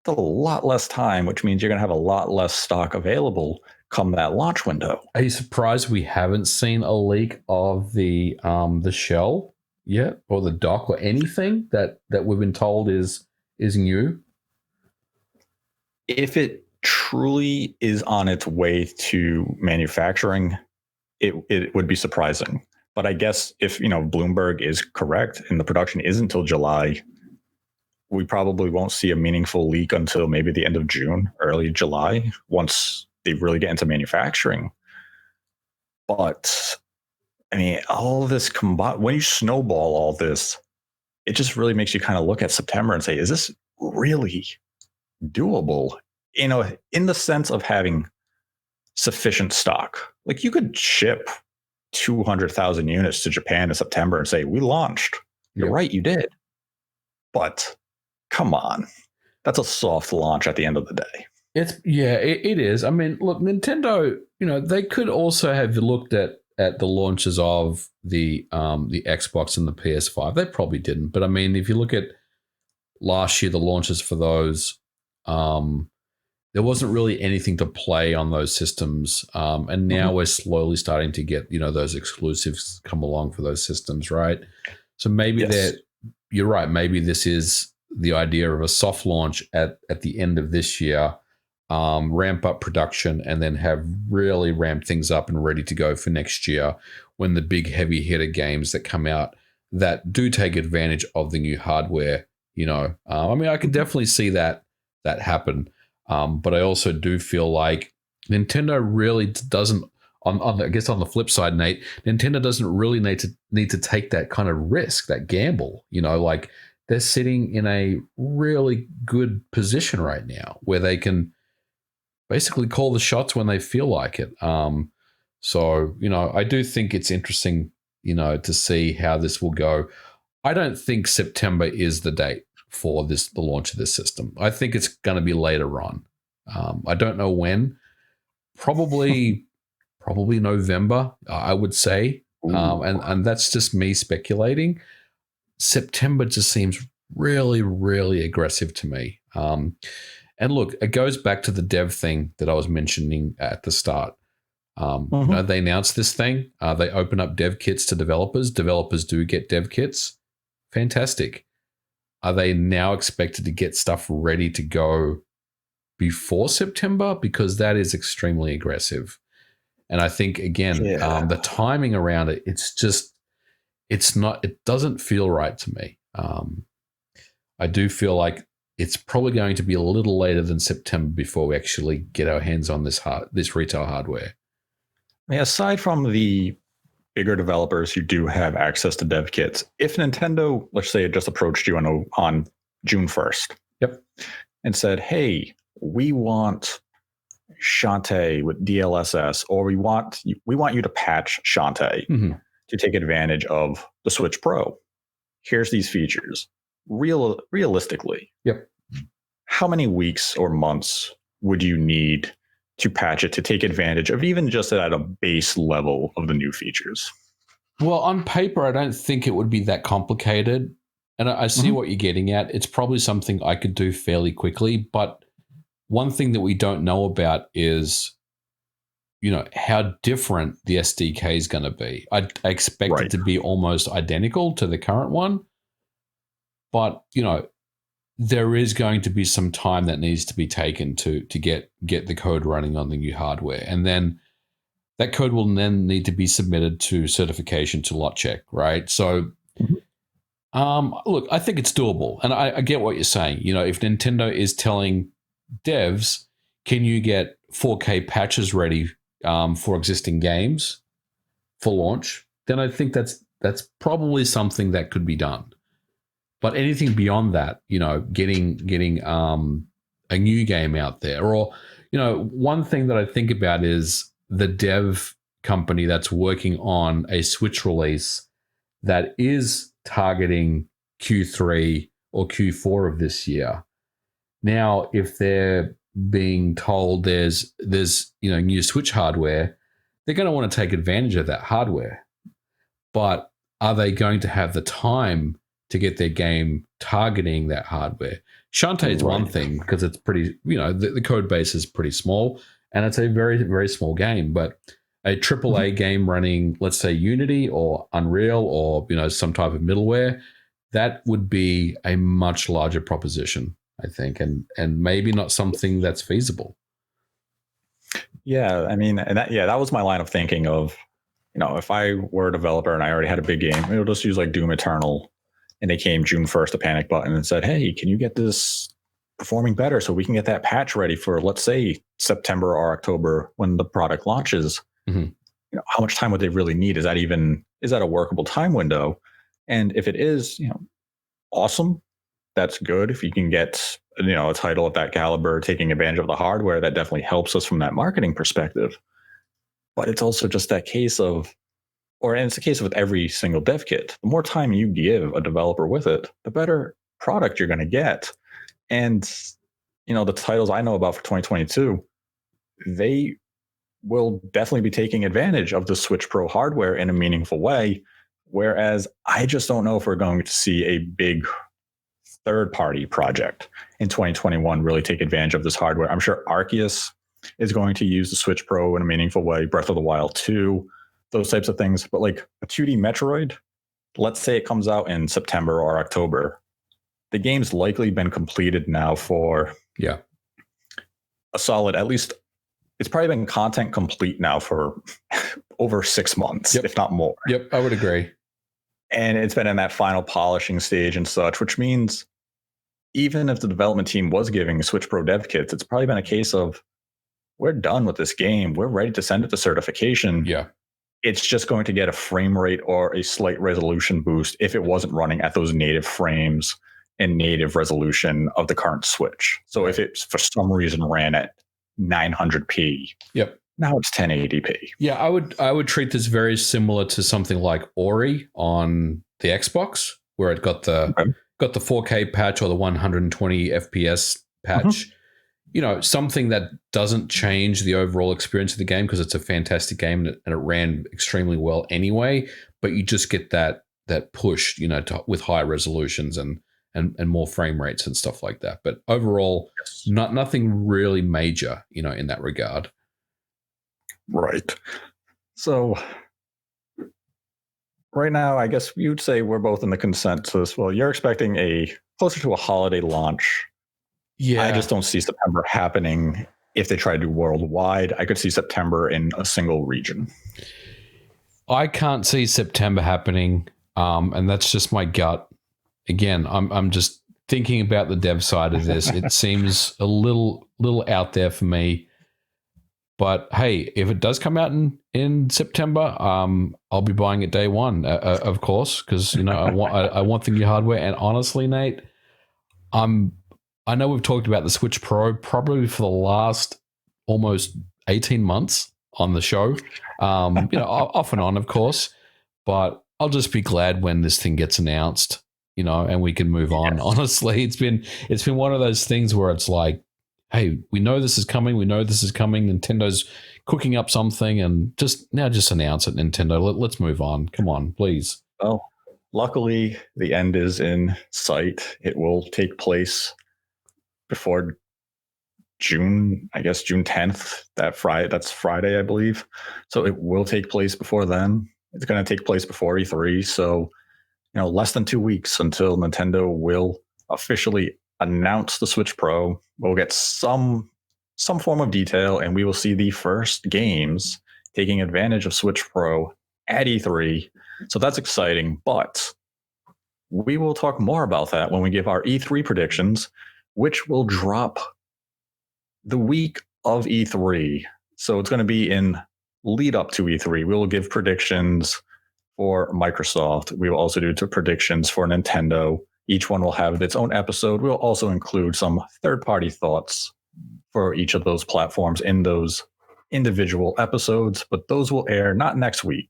It's a lot less time, which means you're going to have a lot less stock available come that launch window. Are you surprised we haven't seen a leak of the shell? yet, or the dock, or anything that we've been told is new? If it truly is on its way to manufacturing, it would be surprising. But I guess if Bloomberg is correct and the production isn't until July, we probably won't see a meaningful leak until maybe the end of June, early July, once they really get into manufacturing. But I mean, all of this combined, when you snowball all this, it just really makes you kind of look at September and say, is this really doable? In the sense of having sufficient stock. Like, you could ship 200,000 units to Japan in September and say, we launched. You're right, you did. But come on. That's a soft launch at the end of the day. It is. I mean, look, Nintendo, they could also have looked at the launches of the Xbox and the PS5. They probably didn't. But I mean, if you look at last year, the launches for those, there wasn't really anything to play on those systems. And now we're slowly starting to get, those exclusives come along for those systems, right? So maybe you're right. Maybe this is the idea of a soft launch at the end of this year, ramp up production, and then have really ramped things up and ready to go for next year when the big heavy hitter games that come out that do take advantage of the new hardware, I mean, I can definitely see that happen. But I also do feel like Nintendo really doesn't, I guess on the flip side, Nate, Nintendo doesn't really need to take that kind of risk, that gamble. Like, they're sitting in a really good position right now where they can basically call the shots when they feel like it. So, I do think it's interesting, to see how this will go. I don't think September is the date for the launch of this system. I think it's going to be later on. I don't know when. Probably November, I would say. And that's just me speculating. September just seems really, really aggressive to me. And look, it goes back to the dev thing that I was mentioning at the start. They announced this thing. They open up dev kits to developers. Developers do get dev kits. Fantastic. Are they now expected to get stuff ready to go before September? Because that is extremely aggressive. And I think, again, the timing around it, it doesn't feel right to me. I do feel like it's probably going to be a little later than September before we actually get our hands on this retail hardware. I mean, aside from the bigger developers who do have access to dev kits, if Nintendo, let's say, it just approached you on June 1st, and said, hey, we want Shantae with DLSS, or we want you to patch Shantae to take advantage of the Switch Pro. Here's these features. Realistically, how many weeks or months would you need to patch it to take advantage of even just at a base level of the new features? Well, on paper, I don't think it would be that complicated. And I see what you're getting at. It's probably something I could do fairly quickly. But one thing that we don't know about is, how different the SDK is going to be. I expect it to be almost identical to the current one. But, there is going to be some time that needs to be taken to get the code running on the new hardware. And then that code will then need to be submitted to certification to lot check, right? So, look, I think it's doable. And I get what you're saying. If Nintendo is telling devs, can you get 4K patches ready for existing games for launch, then I think that's probably something that could be done. But anything beyond that, getting a new game out there, or one thing that I think about is the dev company that's working on a Switch release that is targeting Q3 or Q4 of this year. Now, if they're being told there's new Switch hardware, they're going to want to take advantage of that hardware. But are they going to have the time to get their game targeting that hardware? Shantae is one thing because it's pretty, the code base is pretty small and it's a very, very small game. But a AAA game running, let's say Unity or Unreal or some type of middleware, that would be a much larger proposition, I think, and maybe not something that's feasible. Yeah, I mean, that was my line of thinking of, if I were a developer and I already had a big game, we'll just use like Doom Eternal, and they came June 1st, a panic button, and said, hey, can you get this performing better so we can get that patch ready for, let's say, September or October when the product launches? Mm-hmm. How much time would they really need? Is that a workable time window? And if it is, awesome, that's good. If you can get, a title of that caliber taking advantage of the hardware, that definitely helps us from that marketing perspective. But it's also just that case of, and it's the case with every single dev kit. The more time you give a developer with it, the better product you're going to get. And, the titles I know about for 2022, they will definitely be taking advantage of the Switch Pro hardware in a meaningful way. Whereas I just don't know if we're going to see a big third-party project in 2021 really take advantage of this hardware. I'm sure Arceus is going to use the Switch Pro in a meaningful way, Breath of the Wild 2, those types of things. But like a 2D Metroid, let's say it comes out in September or October, the game's likely been completed now for a solid, at least it's probably been content complete now for over 6 months, if not more. Yep, I would agree. And it's been in that final polishing stage and such, which means even if the development team was giving Switch Pro dev kits, it's probably been a case of, we're done with this game. We're ready to send it to certification. Yeah. It's just going to get a frame rate or a slight resolution boost if it wasn't running at those native frames and native resolution of the current Switch. So if it for some reason ran at 900p, now it's 1080p. Yeah, I would treat this very similar to something like Ori on the Xbox, where it got the 4K patch or the 120 FPS patch. Something that doesn't change the overall experience of the game because it's a fantastic game and it ran extremely well anyway. But you just get that push, with higher resolutions and more frame rates and stuff like that. But overall, nothing really major, in that regard. Right. So right now, I guess you'd say we're both in the consensus. Well, you're expecting closer to a holiday launch. Yeah. I just don't see September happening if they try to do worldwide. I could see September in a single region. I can't see September happening, and that's just my gut. Again, I'm just thinking about the dev side of this. It seems a little out there for me. But hey, if it does come out in September, I'll be buying it day one, of course, because I want the new hardware. And honestly, Nate, I know we've talked about the Switch Pro probably for the last almost 18 months on the show, off and on, of course. But I'll just be glad when this thing gets announced, and we can move on. Yes. Honestly, it's been one of those things where it's like, hey, we know this is coming. Nintendo's cooking up something, and just announce it, Nintendo. Let's move on. Come on, please. Well, luckily, the end is in sight. It will take place before June 10th. That's Friday, I believe. So it will take place before then. It's going to take place before E3. So, less than 2 weeks until Nintendo will officially announce the Switch Pro. We'll get some form of detail, and we will see the first games taking advantage of Switch Pro at E3. So that's exciting, but we will talk more about that when we give our E3 predictions, which will drop the week of E3. So it's going to be in lead up to E3. We will give predictions for Microsoft. We will also do predictions for Nintendo. Each one will have its own episode. We'll also include some third-party thoughts for each of those platforms in those individual episodes, but those will air not next week,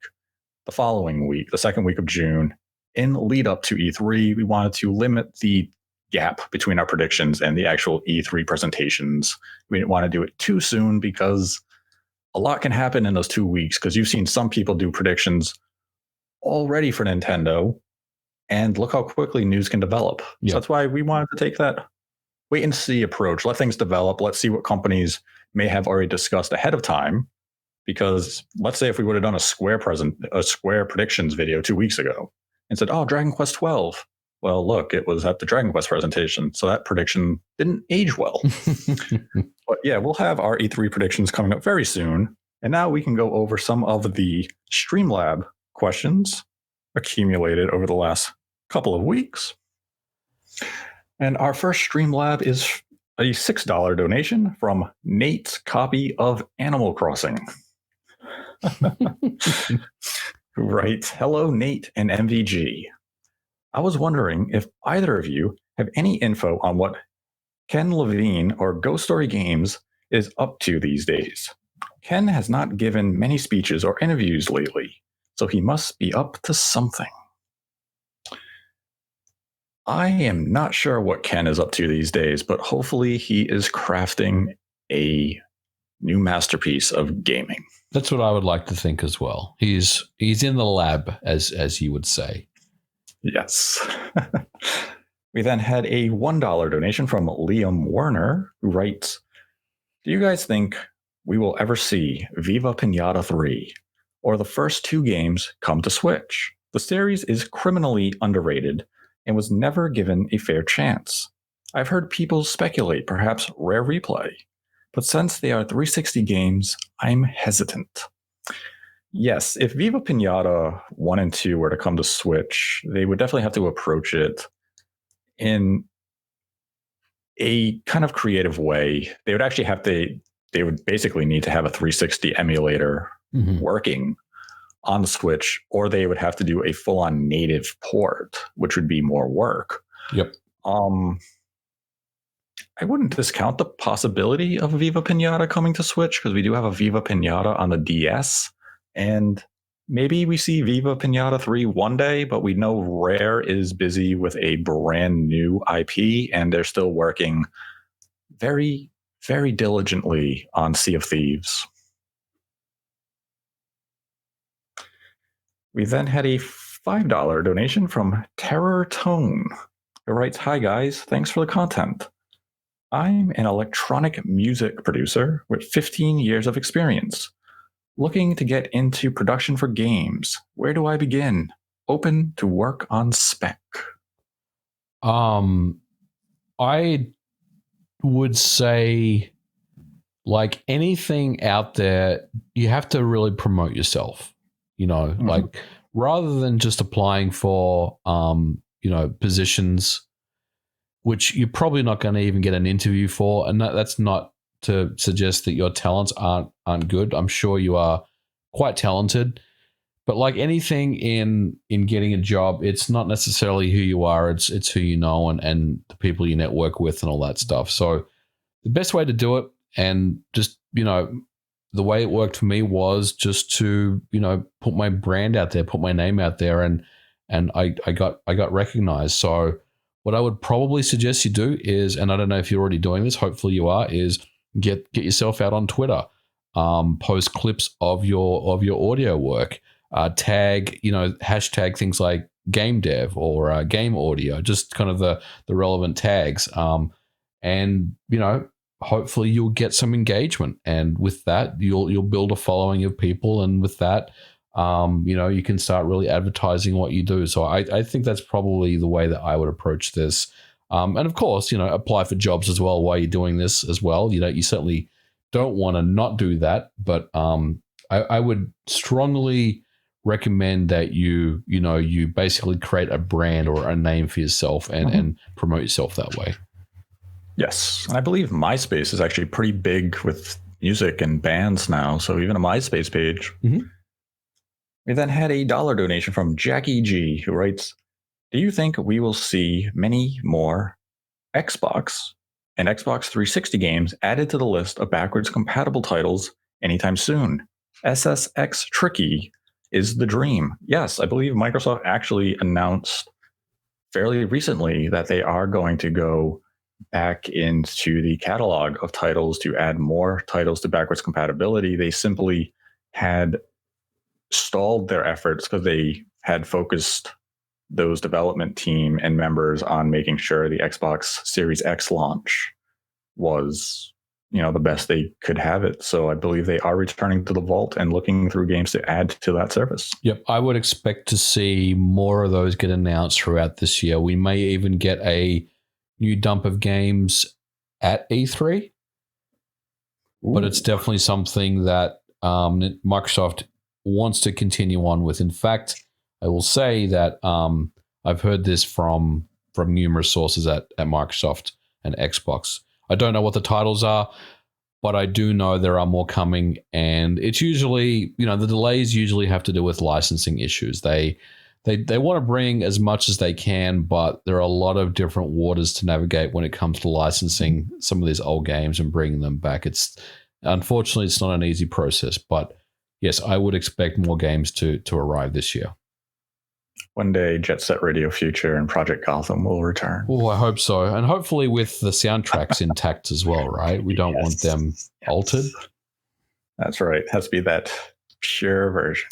the following week, the second week of June, in lead up to E3. We wanted to limit the gap between our predictions and the actual E3 presentations. We didn't want to do it too soon because a lot can happen in those 2 weeks, because you've seen some people do predictions already for Nintendo, and look how quickly news can develop. Yeah. So that's why we wanted to take that wait and see approach. Let things develop. Let's see what companies may have already discussed ahead of time, Because let's say if we would have done a Square predictions video 2 weeks ago and said, "Oh, Dragon Quest 12." Well, look, it was at the Dragon Quest presentation, so that prediction didn't age well. But yeah, we'll have our E3 predictions coming up very soon. And now we can go over some of the Streamlab questions accumulated over the last couple of weeks. And our first Streamlab is a $6 donation from Nate's copy of Animal Crossing. Who writes, "Hello, Nate and MVG. I was wondering if either of you have any info on what Ken Levine or Ghost Story Games is up to these days. Ken has not given many speeches or interviews lately, so he must be up to something." I am not sure what Ken is up to these days, but hopefully he is crafting a new masterpiece of gaming. That's what I would like to think as well. He's in the lab, as you would say. Yes. We then had a $1 donation from Liam Werner, who writes, "Do you guys think we will ever see Viva Pinata 3 or the first 2 games come to Switch? The series is criminally underrated and was never given a fair chance. I've heard people speculate perhaps Rare Replay, but since they are 360 games, I'm hesitant." Yes, if Viva Pinata 1 and 2 were to come to Switch, they would definitely have to approach it in a kind of creative way. They would actually they would basically need to have a 360 emulator working on the Switch, or they would have to do a full-on native port, which would be more work. Yep. I wouldn't discount the possibility of Viva Pinata coming to Switch, because we do have a Viva Pinata on the DS, and maybe we see Viva Pinata 3 one day, but we know Rare is busy with a brand new IP, and they're still working very, very diligently on Sea of Thieves. We then had a $5 donation from Terror Tone, who writes, "Hi guys, thanks for the content. I'm an electronic music producer with 15 years of experience. Looking to get into production for games. Where do I begin? Open to work on spec." I would say, like anything out there, you have to really promote yourself. Like rather than just applying for positions which you're probably not going to even get an interview for, and that's not to suggest that your talents aren't good. I'm sure you are quite talented, but like anything in getting a job, it's not necessarily who you are, it's who you know and the people you network with and all that stuff. So the best way to do it, and just the way it worked for me, was just to put my brand out there, put my name out there, and I got recognized. So what I would probably suggest you do is, and I don't know if you're already doing this, hopefully you are, is get yourself out on Twitter, post clips of your audio work, tag, hashtag things like game dev or game audio, just kind of the relevant tags, and hopefully you'll get some engagement, and with that you'll build a following of people, and with that you can start really advertising what you do. So I think that's probably the way that I would approach this. And of course, apply for jobs as well while you're doing this as well. You certainly don't want to not do that, but I would strongly recommend that you basically create a brand or a name for yourself and promote yourself that way. Yes. And I believe MySpace is actually pretty big with music and bands now. So even a MySpace page. We then had a $1 donation from Jackie G, who writes, "Do you think we will see many more Xbox and Xbox 360 games added to the list of backwards compatible titles anytime soon? SSX Tricky is the dream." Yes, I believe Microsoft actually announced fairly recently that they are going to go back into the catalog of titles to add more titles to backwards compatibility. They simply had stalled their efforts because they had focused those development team and members on making sure the Xbox Series X launch was the best they could have it. So I believe they are returning to the vault and looking through games to add to that service. Yep, I would expect to see more of those get announced throughout this year. We may even get a new dump of games at E3, but it's definitely something that Microsoft wants to continue on with. In fact, I will say that I've heard this from numerous sources at Microsoft and Xbox. I don't know what the titles are, but I do know there are more coming, and it's usually, the delays usually have to do with licensing issues. They want to bring as much as they can, but there are a lot of different waters to navigate when it comes to licensing some of these old games and bringing them back. Unfortunately, it's not an easy process, but yes, I would expect more games to arrive this year. One day, Jet Set Radio Future and Project Gotham will return. Oh, I hope so. And hopefully with the soundtracks intact as well, right? We don't want them altered. That's right. It has to be that pure version.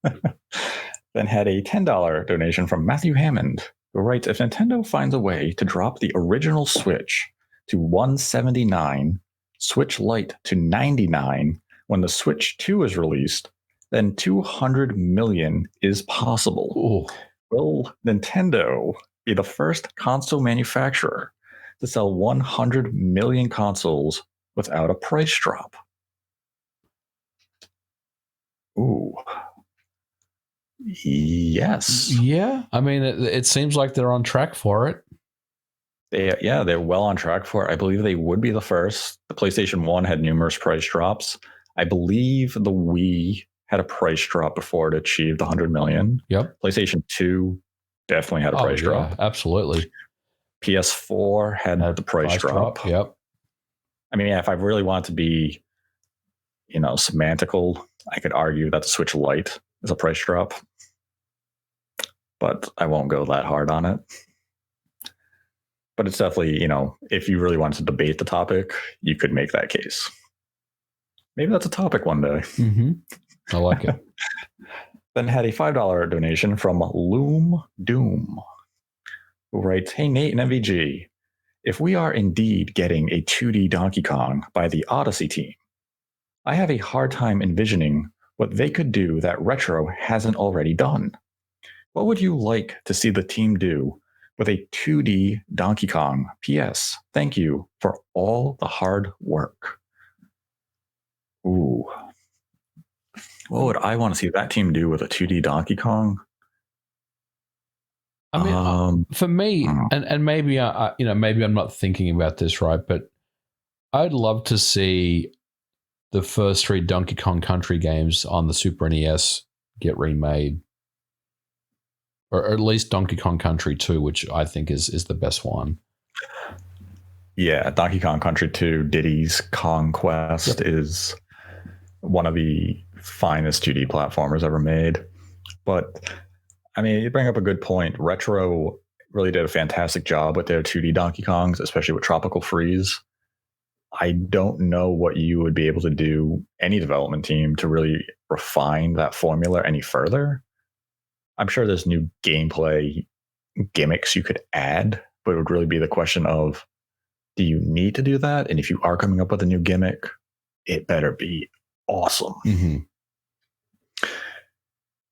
Then had a $10 donation from Matthew Hammond, who writes, if Nintendo finds a way to drop the original Switch to $179, Switch Lite to $99 when the Switch 2 is released, then $200 million is possible. Ooh. Will Nintendo be the first console manufacturer to sell 100 million consoles without a price drop? Ooh. Yes. Yeah. I mean, it seems like they're on track for it. They're well on track for it. I believe they would be the first. The PlayStation 1 had numerous price drops. I believe the Wii had a price drop before it achieved 100 million. Yep. PlayStation 2 definitely had a price drop. Absolutely. PS4 had the price drop. Yep. I mean, if I really want to be, semantical, I could argue that the Switch Lite is a price drop, but I won't go that hard on it. But it's definitely, if you really wanted to debate the topic, you could make that case. Maybe that's a topic one day. Mm-hmm. I like it. Then had a $5 donation from Loom Doom, who writes, hey, Nate and MVG, if we are indeed getting a 2D Donkey Kong by the Odyssey team, I have a hard time envisioning what they could do that Retro hasn't already done. What would you like to see the team do with a 2D Donkey Kong? P.S. Thank you for all the hard work. Ooh. What would I want to see that team do with a 2D Donkey Kong? I mean, for me, and maybe maybe I'm not thinking about this right, but I'd love to see the first 3 Donkey Kong Country games on the Super NES get remade, or at least Donkey Kong Country 2, which I think is the best one. Yeah, Donkey Kong Country 2, Diddy's Kong Quest is one of the finest 2D platformers ever made. But I mean, you bring up a good point. Retro really did a fantastic job with their 2D Donkey Kongs, especially with Tropical Freeze. I don't know what you would be able to do, any development team, to really refine that formula any further. I'm sure there's new gameplay gimmicks you could add, but it would really be the question of, do you need to do that? And if you are coming up with a new gimmick, it better be awesome. Mm-hmm.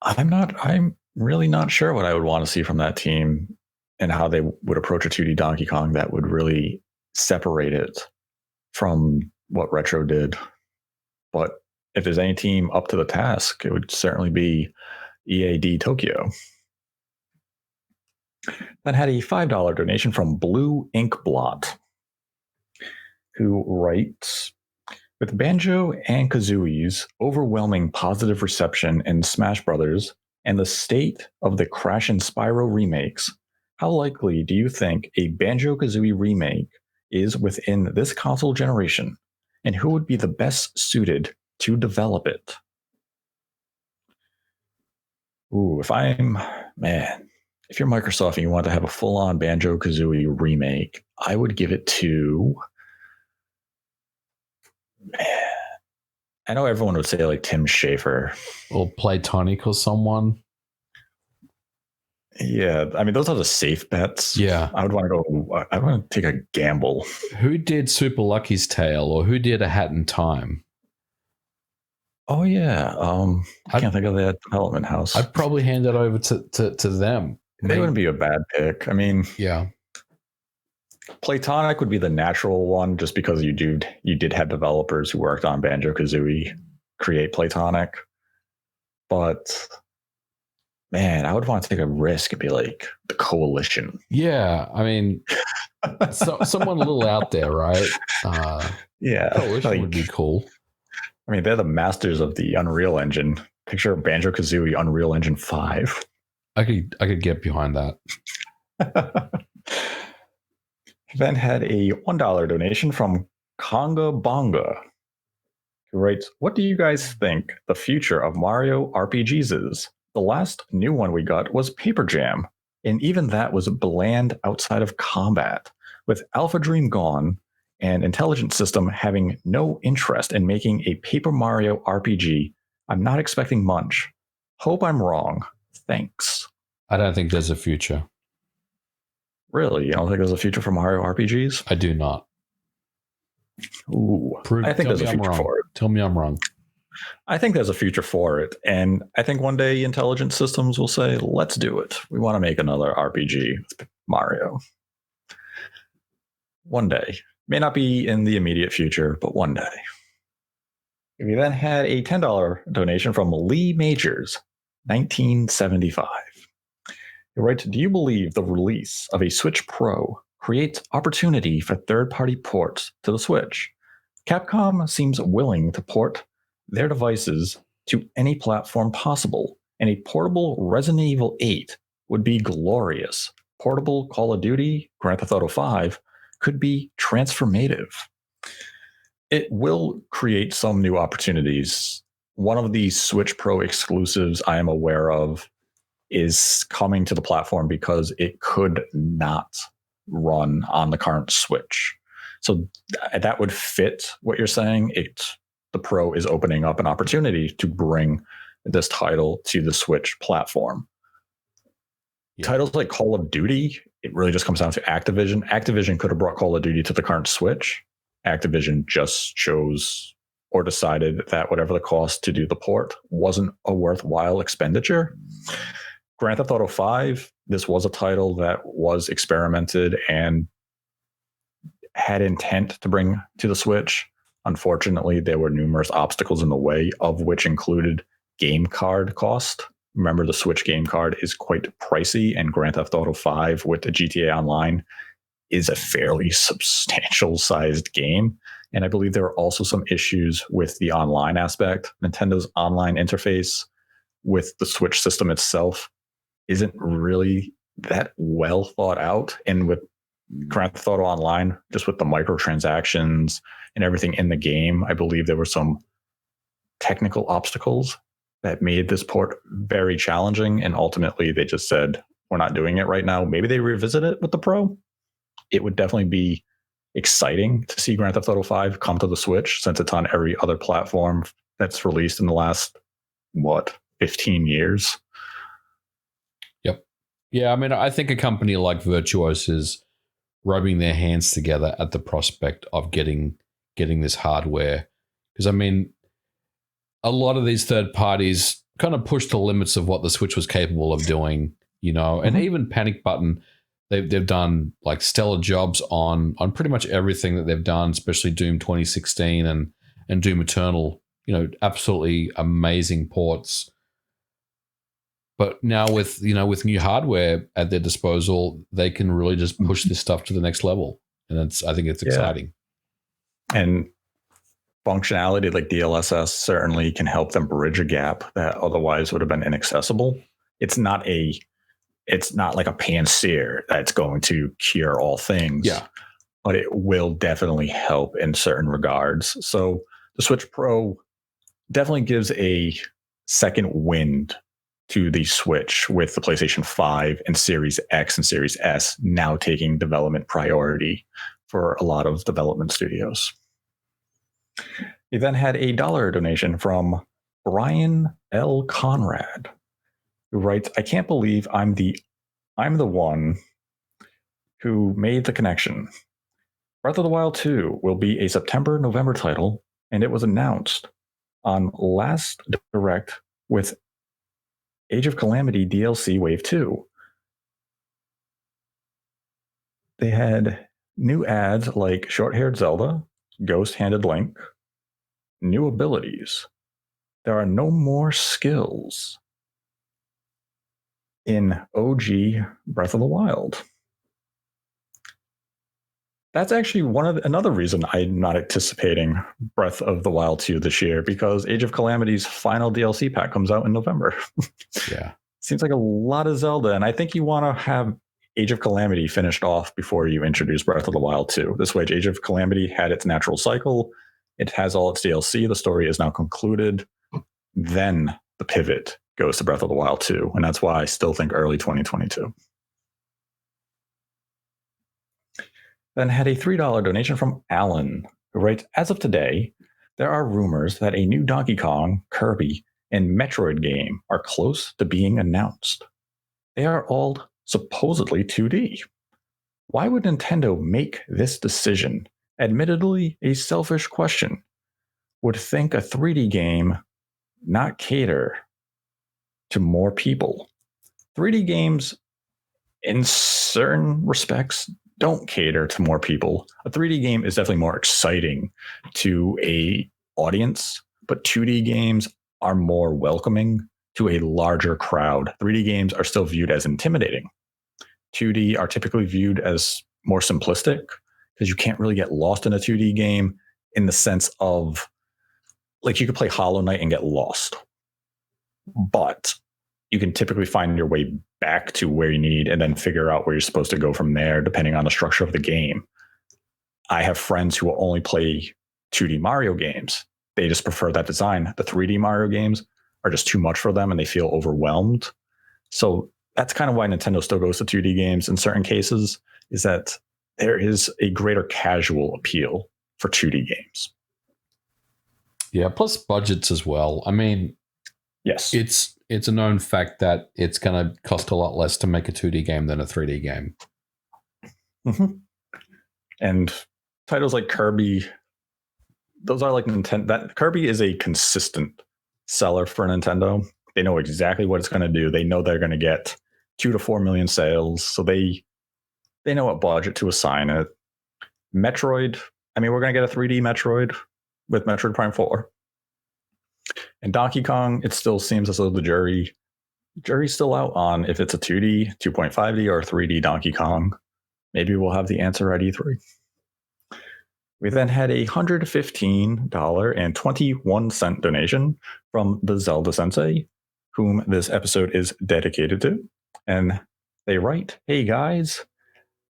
I'm really not sure what I would want to see from that team and how they would approach a 2D Donkey Kong that would really separate it from what Retro did. But if there's any team up to the task, it would certainly be EAD Tokyo. Then had a $5 donation from Blue Ink Blot, who writes, with Banjo and Kazooie's overwhelming positive reception in Smash Brothers and the state of the Crash and Spyro remakes, how likely do you think a Banjo-Kazooie remake is within this console generation, and who would be the best suited to develop it? Ooh, if you're Microsoft and you want to have a full-on Banjo-Kazooie remake, I would give it to, I know everyone would say like Tim Schafer. Or Playtonic or someone. Yeah, I mean, those are the safe bets. Yeah. I would want to go. I want to take a gamble. Who did Super Lucky's Tale, or who did A Hat in Time? Oh yeah. I can't think of that development house. I'd probably hand it over to them. They wouldn't be a bad pick. I mean, yeah. Playtonic would be the natural one, just because you did have developers who worked on Banjo-Kazooie create Playtonic. But man, I would want to take a risk and be like the Coalition. Yeah, I mean, someone a little out there, right? Yeah, Coalition would be cool. I mean, they're the masters of the Unreal Engine. Picture Banjo-Kazooie Unreal Engine 5. I could get behind that. Then had a $1 donation from Conga Bonga, who writes, "What do you guys think the future of Mario RPGs is? The last new one we got was Paper Jam, and even that was bland outside of combat. With Alpha Dream gone and Intelligent System having no interest in making a Paper Mario RPG, I'm not expecting much. Hope I'm wrong. Thanks." I don't think there's a future. Really? You don't think there's a future for Mario RPGs? I do not. Ooh, I think there's a future for it. Tell me I'm wrong. I think there's a future for it. And I think one day Intelligent Systems will say, let's do it. We want to make another RPG with Mario. One day. May not be in the immediate future, but one day. We then had a $10 donation from Lee Majors, 1975. He writes, "Do you believe the release of a Switch Pro creates opportunity for third-party ports to the Switch? Capcom seems willing to port their devices to any platform possible, and a portable Resident Evil 8 would be glorious. Portable Call of Duty, Grand Theft Auto 5 could be transformative." It will create some new opportunities. One of the Switch Pro exclusives I am aware of is coming to the platform because it could not run on the current Switch. So that would fit what you're saying. The Pro is opening up an opportunity to bring this title to the Switch platform. Yeah. Titles like Call of Duty, it really just comes down to Activision. Activision could have brought Call of Duty to the current Switch. Activision just chose or decided that whatever the cost to do the port wasn't a worthwhile expenditure. Grand Theft Auto 5, this was a title that was experimented and had intent to bring to the Switch. Unfortunately, there were numerous obstacles in the way, of which included game card cost. Remember, the Switch game card is quite pricey, and Grand Theft Auto 5 with the GTA Online is a fairly substantial sized game. And I believe there are also some issues with the online aspect. Nintendo's online interface with the Switch system itself isn't really that well thought out. And with Grand Theft Auto Online, just with the microtransactions and everything in the game, I believe there were some technical obstacles that made this port very challenging. And ultimately, they just said, we're not doing it right now. Maybe they revisit it with the Pro. It would definitely be exciting to see Grand Theft Auto 5 come to the Switch, since it's on every other platform that's released in the last, 15 years. Yep. Yeah, I mean, I think a company like Virtuos is rubbing their hands together at the prospect of getting this hardware. Because, I mean, a lot of these third parties kind of pushed the limits of what the Switch was capable of doing, and even Panic Button, they've done like stellar jobs on pretty much everything that they've done, especially Doom 2016 and Doom Eternal, absolutely amazing ports. But now with new hardware at their disposal, they can really just push this stuff to the next level. And I think it's exciting. And functionality like DLSS certainly can help them bridge a gap that otherwise would have been inaccessible. It's not like a panacea that's going to cure all things. Yeah. But it will definitely help in certain regards. So the Switch Pro definitely gives a second wind to the Switch, with the PlayStation 5 and Series X and Series S now taking development priority for a lot of development studios. He then had a $1 donation from Brian L. Conrad, who writes, "I can't believe I'm the I'm the one who made the connection. Breath of the Wild 2 will be a September-November title, and it was announced on last Direct with Age of Calamity DLC Wave 2. They had new ads like Short-Haired Zelda, Ghost-Handed Link, new abilities. There are no more skills in OG Breath of the Wild. That's actually another reason I'm not anticipating Breath of the Wild 2 this year, because Age of Calamity's final DLC pack comes out in November. Yeah. Seems like a lot of Zelda, and I think you want to have Age of Calamity finished off before you introduce Breath of the Wild 2. This way, Age of Calamity had its natural cycle. It has all its DLC. The story is now concluded. Then the pivot goes to Breath of the Wild 2, and that's why I still think early 2022. Then had a $3 donation from Alan, who writes, as of today, there are rumors that a new Donkey Kong, Kirby, and Metroid game are close to being announced. They are all supposedly 2D. Why would Nintendo make this decision? Admittedly, a selfish question. Would think a 3D game not cater to more people. 3D games, in certain respects, don't cater to more people. A 3D game is definitely more exciting to a audience, but 2D games are more welcoming to a larger crowd. 3D games are still viewed as intimidating. 2D are typically viewed as more simplistic because you can't really get lost in a 2D game in the sense of, like, you could play Hollow Knight and get lost, but you can typically find your way back to where you need and then figure out where you're supposed to go from there, depending on the structure of the game. I have friends who will only play 2D Mario games. They just prefer that design. The 3D Mario games are just too much for them and they feel overwhelmed. So that's kind of why Nintendo still goes to 2D games in certain cases, is that there is a greater casual appeal for 2D games. Yeah, plus budgets as well. I mean, yes, it's a known fact that it's going to cost a lot less to make a 2D game than a 3D game. Mm-hmm. And titles like Kirby, those are like Nintendo. That Kirby is a consistent seller for Nintendo. They know exactly what it's going to do. They know they're going to get 2 to 4 million sales, so they know what budget to assign it. Metroid, I mean, we're going to get a 3D Metroid with Metroid Prime 4. And Donkey Kong, it still seems as though the jury's still out on if it's a 2D, 2.5D, or 3D Donkey Kong. Maybe we'll have the answer at E3. We then had a $115.21 donation from the Zelda Sensei, whom this episode is dedicated to. And they write, hey guys,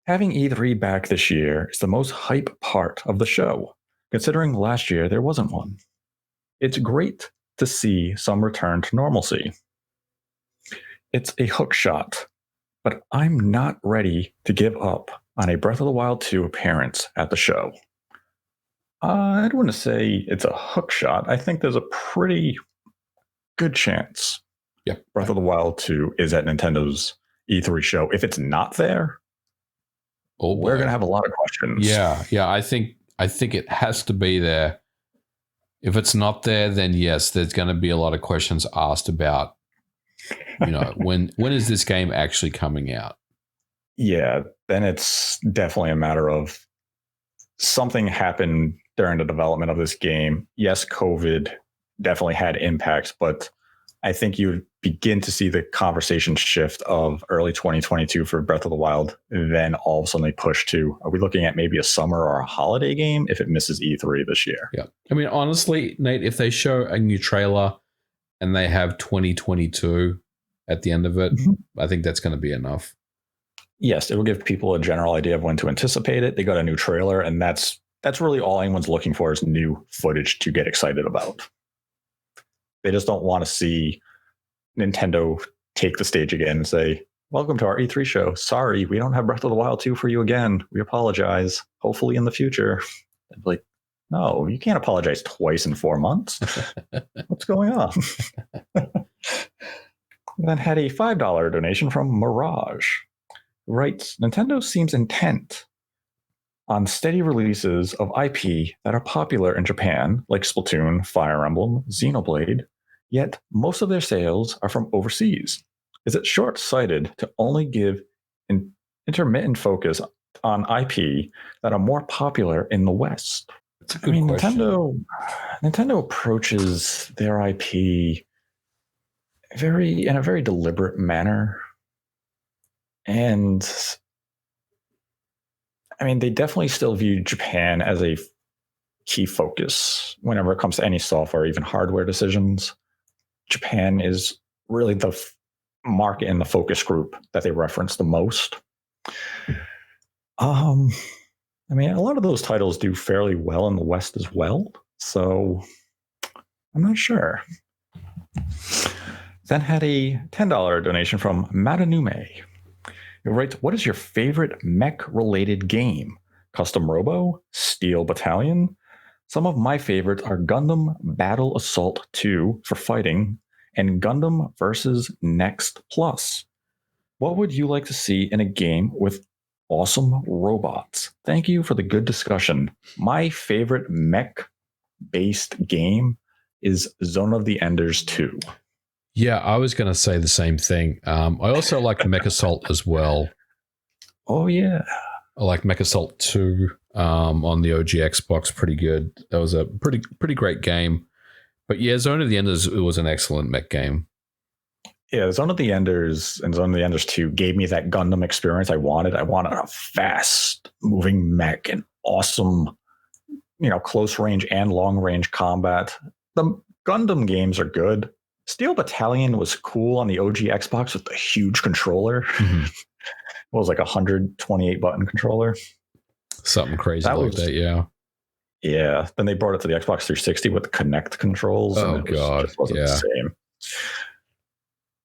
having E3 back this year is the most hype part of the show, considering last year there wasn't one. It's great to see some return to normalcy. It's a hook shot, but I'm not ready to give up on a Breath of the Wild 2 appearance at the show. I don't want to say it's a hook shot. I think there's a pretty good chance Breath of the Wild 2 is at Nintendo's E3 show. If it's not there, we're going to have a lot of questions. Yeah, I think it has to be there. If it's not there, then yes, there's going to be a lot of questions asked about, when is this game actually coming out? Yeah, then it's definitely a matter of something happened during the development of this game. Yes, COVID definitely had impacts, but I think you begin to see the conversation shift of early 2022 for Breath of the Wild. And then all of a sudden they push to, are we looking at maybe a summer or a holiday game if it misses E3 this year? Yeah. I mean, honestly, Nate, if they show a new trailer and they have 2022 at the end of it, I think that's going to be enough. Yes, it will give people a general idea of when to anticipate it. They got a new trailer, and that's really all anyone's looking for is new footage to get excited about. They just don't want to see Nintendo take the stage again and say, welcome to our E3 show. Sorry, we don't have Breath of the Wild 2 for you again. We apologize. Hopefully in the future. I'd be like, no, you can't apologize twice in 4 months. What's going on? Then had a $5 donation from Mirage, writes, Nintendo seems intent on steady releases of IP that are popular in Japan, like Splatoon, Fire Emblem, Xenoblade, yet most of their sales are from overseas. Is it short-sighted to only give intermittent focus on IP that are more popular in the West? It's a good question. Nintendo approaches their IP in a very deliberate manner. And I mean, they definitely still view Japan as a key focus whenever it comes to any software, even hardware decisions. Japan is really the market and the focus group that they reference the most. I mean, a lot of those titles do fairly well in the West as well, so I'm not sure. Then had a $10 donation from Matanume. He writes, what is your favorite mech-related game? Custom Robo? Steel Battalion? Some of my favorites are Gundam Battle Assault 2 for fighting and Gundam vs. Next Plus. What would you like to see in a game with awesome robots? Thank you for the good discussion. My favorite mech-based game is Zone of the Enders 2. Yeah, I was going to say the same thing. I also like Mech Assault as well. Oh, yeah. I like Mech Assault 2 on the OG Xbox. Pretty good. That was a pretty great game. But yeah, Zone of the Enders, it was an excellent mech game. Yeah, Zone of the Enders and Zone of the Enders 2 gave me that Gundam experience I wanted. I wanted a fast moving mech and awesome, close range and long range combat. The Gundam games are good. Steel Battalion was cool on the OG Xbox with the huge controller. Mm-hmm. It was like a 128 button controller. Something crazy that, yeah. Yeah. Then they brought it to the Xbox 360 with the Kinect controls. Oh, and God. Just wasn't the same.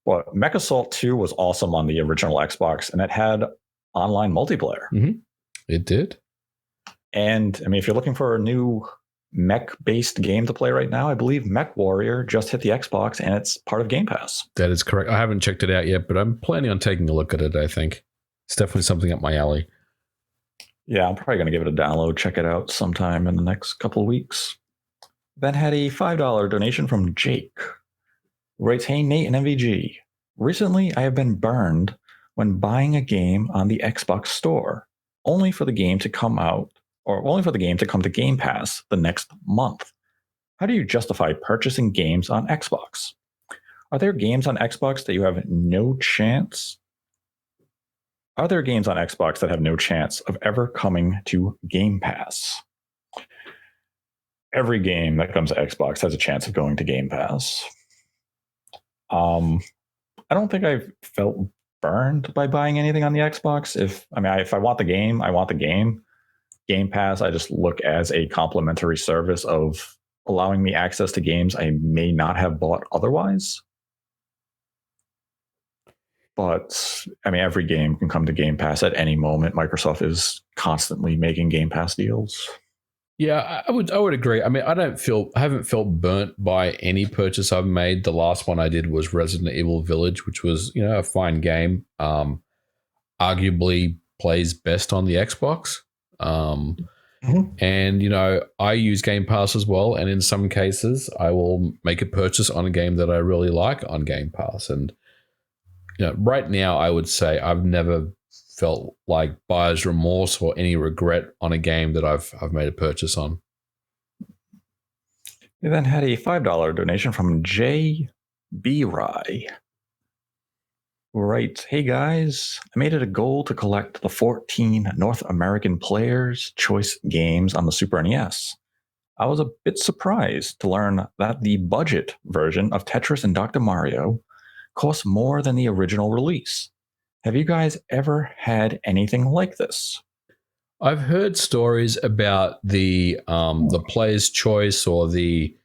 Well, Mech Assault 2 was awesome on the original Xbox, and it had online multiplayer. Mm-hmm. It did. And I mean, if you're looking for a new mech-based game to play right now, I believe Mech Warrior just hit the Xbox, and it's part of Game Pass. That is correct. I haven't checked it out yet, but I'm planning on taking a look at it, I think. It's definitely something up my alley. Yeah, I'm probably going to give it a download, check it out sometime in the next couple of weeks. Then had a $5 donation from Jake. Writes, hey, Nate and MVG. Recently, I have been burned when buying a game on the Xbox store, only for the game to come to Game Pass the next month. How do you justify purchasing games on Xbox? Are there games on Xbox that you have no chance? Are there games on Xbox that have no chance of ever coming to Game Pass? Every game that comes to Xbox has a chance of going to Game Pass. I don't think I've felt burned by buying anything on the Xbox. If I want the game, I want the game. Game Pass, I just look as a complimentary service of allowing me access to games I may not have bought otherwise. But I mean, every game can come to Game Pass at any moment. Microsoft is constantly making Game Pass deals. Yeah, I would agree. I mean, I haven't felt burnt by any purchase I've made. The last one I did was Resident Evil Village, which was, a fine game. Arguably plays best on the Xbox. And, I use Game Pass as well. And in some cases, I will make a purchase on a game that I really like on Game Pass. And, right now, I would say I've never felt like buyer's remorse or any regret on a game that I've made a purchase on. We then had a $5 donation from J. B. Rye. Right. Hey guys, I made it a goal to collect the 14 North American Players' Choice games on the Super NES. I was a bit surprised to learn that the budget version of Tetris and Dr. Mario costs more than the original release. Have you guys ever had anything like this? I've heard stories about the Player's Choice or the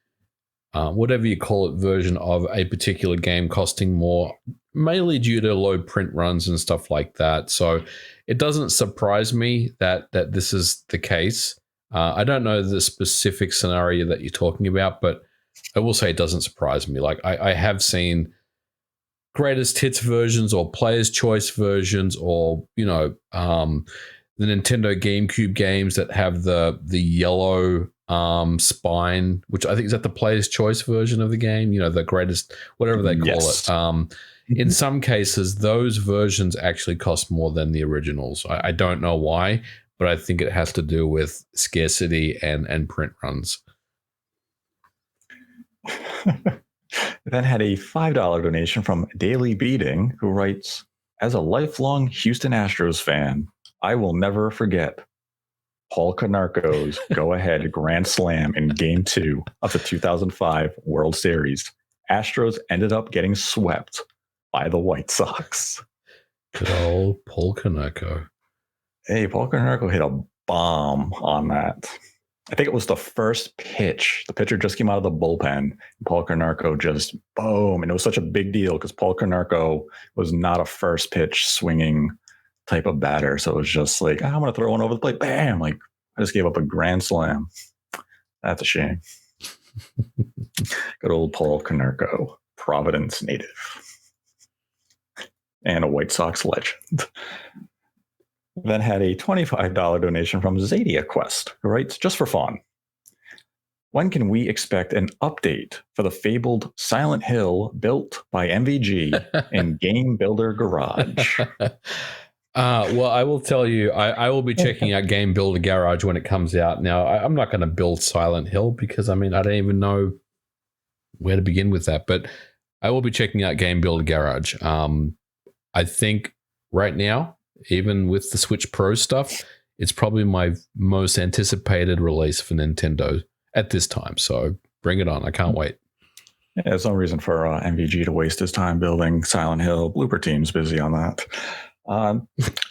whatever you call it version of a particular game costing more, mainly due to low print runs and stuff like that. So it doesn't surprise me that this is the case. I don't know the specific scenario that you're talking about, but I will say it doesn't surprise me. Like I have seen greatest hits versions or player's choice versions, or the Nintendo GameCube games that have the yellow spine, which I think is that the player's choice version of the game, the greatest, whatever they call Yes. it. In some cases, those versions actually cost more than the originals. I don't know why, but I think it has to do with scarcity and print runs. Then had a $5 donation from Daily Beating, who writes, as a lifelong Houston Astros fan, I will never forget Paul Konerko's go-ahead grand slam in Game 2 of the 2005 World Series. Astros ended up getting swept by the White Sox. Good old Paul Konerko. Hey, Paul Konerko hit a bomb on that. I think it was the first pitch. The pitcher just came out of the bullpen. Paul Konerko just boom. And it was such a big deal because Paul Konerko was not a first pitch swinging type of batter. So it was just like, I'm going to throw one over the plate. Bam. Like, I just gave up a grand slam. That's a shame. Good old Paul Konerko, Providence native. And a White Sox legend. Then had a $25 donation from Zadia Quest, who writes, just for fun, when can we expect an update for the fabled Silent Hill built by MVG in Game Builder Garage? Well, I will tell you, I will be checking out Game Builder Garage when it comes out. Now, I'm not going to build Silent Hill because, I don't even know where to begin with that, but I will be checking out Game Builder Garage. I think right now, even with the Switch Pro stuff, it's probably my most anticipated release for Nintendo at this time. So bring it on. I can't wait. Yeah, there's no reason for MVG to waste his time building Silent Hill. Blooper Team's busy on that.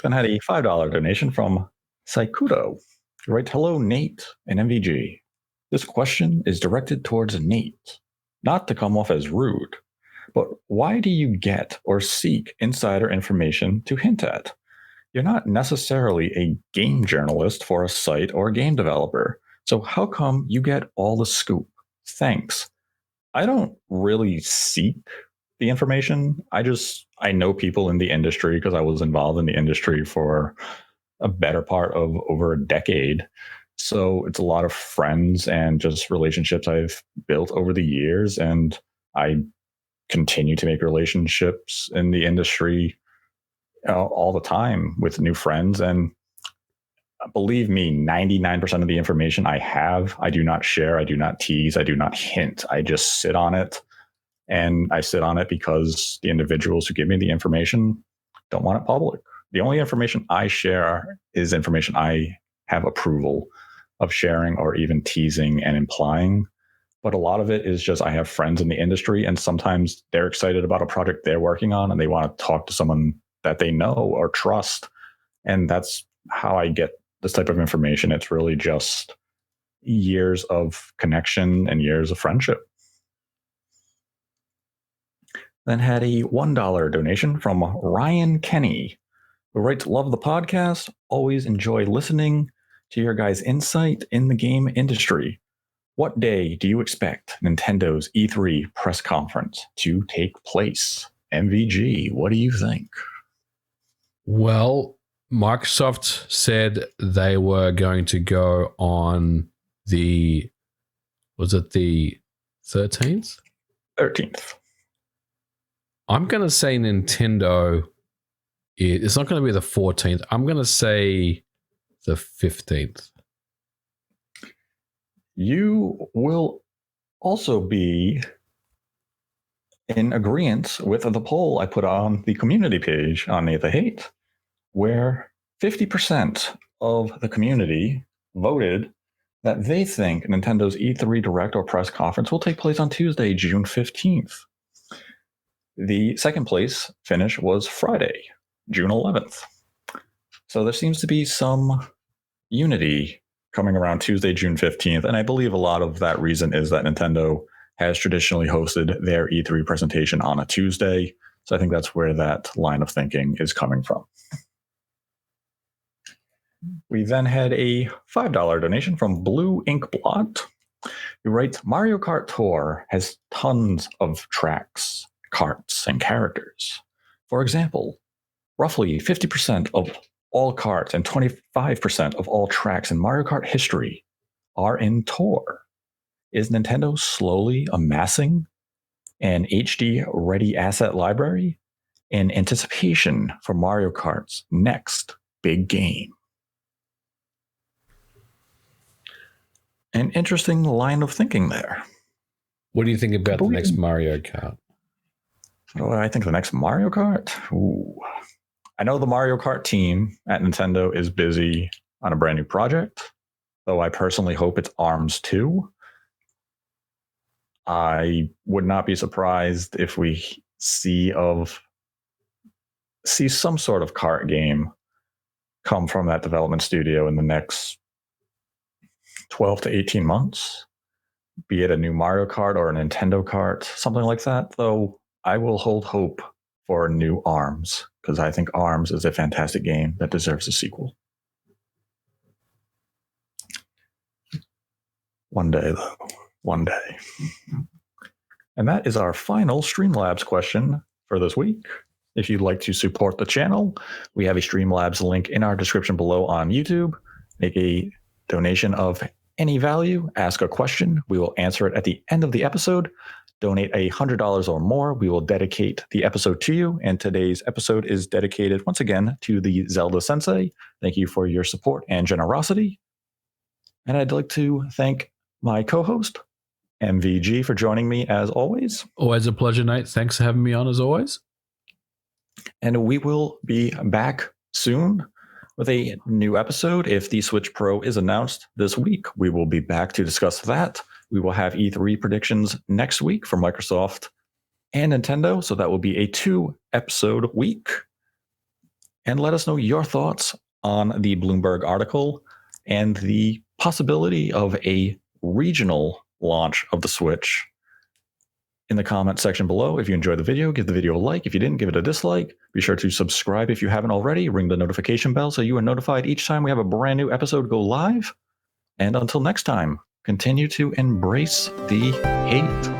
Then had a $5 donation from Saikudo. He writes, hello, Nate and MVG. This question is directed towards Nate, not to come off as rude, but why do you get or seek insider information to hint at? You're not necessarily a game journalist for a site or a game developer. So how come you get all the scoop? Thanks. I don't really seek the information. I know people in the industry because I was involved in the industry for a better part of over a decade. So it's a lot of friends and just relationships I've built over the years. And I continue to make relationships in the industry all the time with new friends. And believe me, 99% of the information I have, I do not share, I do not tease, I do not hint. I just sit on it. And I sit on it because the individuals who give me the information don't want it public. The only information I share is information I have approval of sharing or even teasing and implying. But a lot of it is just I have friends in the industry, and sometimes they're excited about a project they're working on and they want to talk to someone that they know or trust. And that's how I get this type of information. It's really just years of connection and years of friendship. Then had a $1 donation from Ryan Kenny, who writes, love the podcast. Always enjoy listening to your guys' insight in the game industry. What day do you expect Nintendo's E3 press conference to take place? MVG, what do you think? Well, Microsoft said they were going to go on the 13th? 13th. I'm going to say Nintendo, it's not going to be the 14th. I'm going to say the 15th. You will also be in agreement with the poll I put on the community page on Nate the Hate, where 50% of the community voted that they think Nintendo's E3 Direct or press conference will take place on Tuesday, June 15th. The second place finish was Friday, June 11th. So there seems to be some unity coming around Tuesday, June 15th. And I believe a lot of that reason is that Nintendo has traditionally hosted their E3 presentation on a Tuesday. So I think that's where that line of thinking is coming from. We then had a $5 donation from Blue Ink Blot, who writes, Mario Kart Tour has tons of tracks. carts and characters. For example, roughly 50% of all carts and 25% of all tracks in Mario Kart history are in Tour. Is Nintendo slowly amassing an HD-ready asset library in anticipation for Mario Kart's next big game? An interesting line of thinking there. What do you think about the next Mario Kart? What do I think of the next Mario Kart? Ooh. I know the Mario Kart team at Nintendo is busy on a brand new project, though I personally hope it's ARMS 2. I would not be surprised if we see some sort of kart game come from that development studio in the next 12 to 18 months, be it a new Mario Kart or a Nintendo Kart, something like that, though I will hold hope for a new ARMS, because I think ARMS is a fantastic game that deserves a sequel. One day, though. One day. And that is our final Streamlabs question for this week. If you'd like to support the channel, we have a Streamlabs link in our description below on YouTube. Make a donation of any value, ask a question. We will answer it at the end of the episode. Donate $100 or more. We will dedicate the episode to you. And today's episode is dedicated once again to the Zelda Sensei. Thank you for your support and generosity. And I'd like to thank my co-host, MVG, for joining me as always. Always a pleasure, Nate. Thanks for having me on as always. And we will be back soon with a new episode. If the Switch Pro is announced this week, we will be back to discuss that. We will have E3 predictions next week for Microsoft and Nintendo, so that will be a 2-episode week. And let us know your thoughts on the Bloomberg article and the possibility of a regional launch of the Switch in the comment section below. If you enjoyed the video, give the video a like. If you didn't, give it a dislike. Be sure to subscribe if you haven't already. Ring the notification bell so you are notified each time we have a brand new episode go live. And until next time, continue to embrace the hate.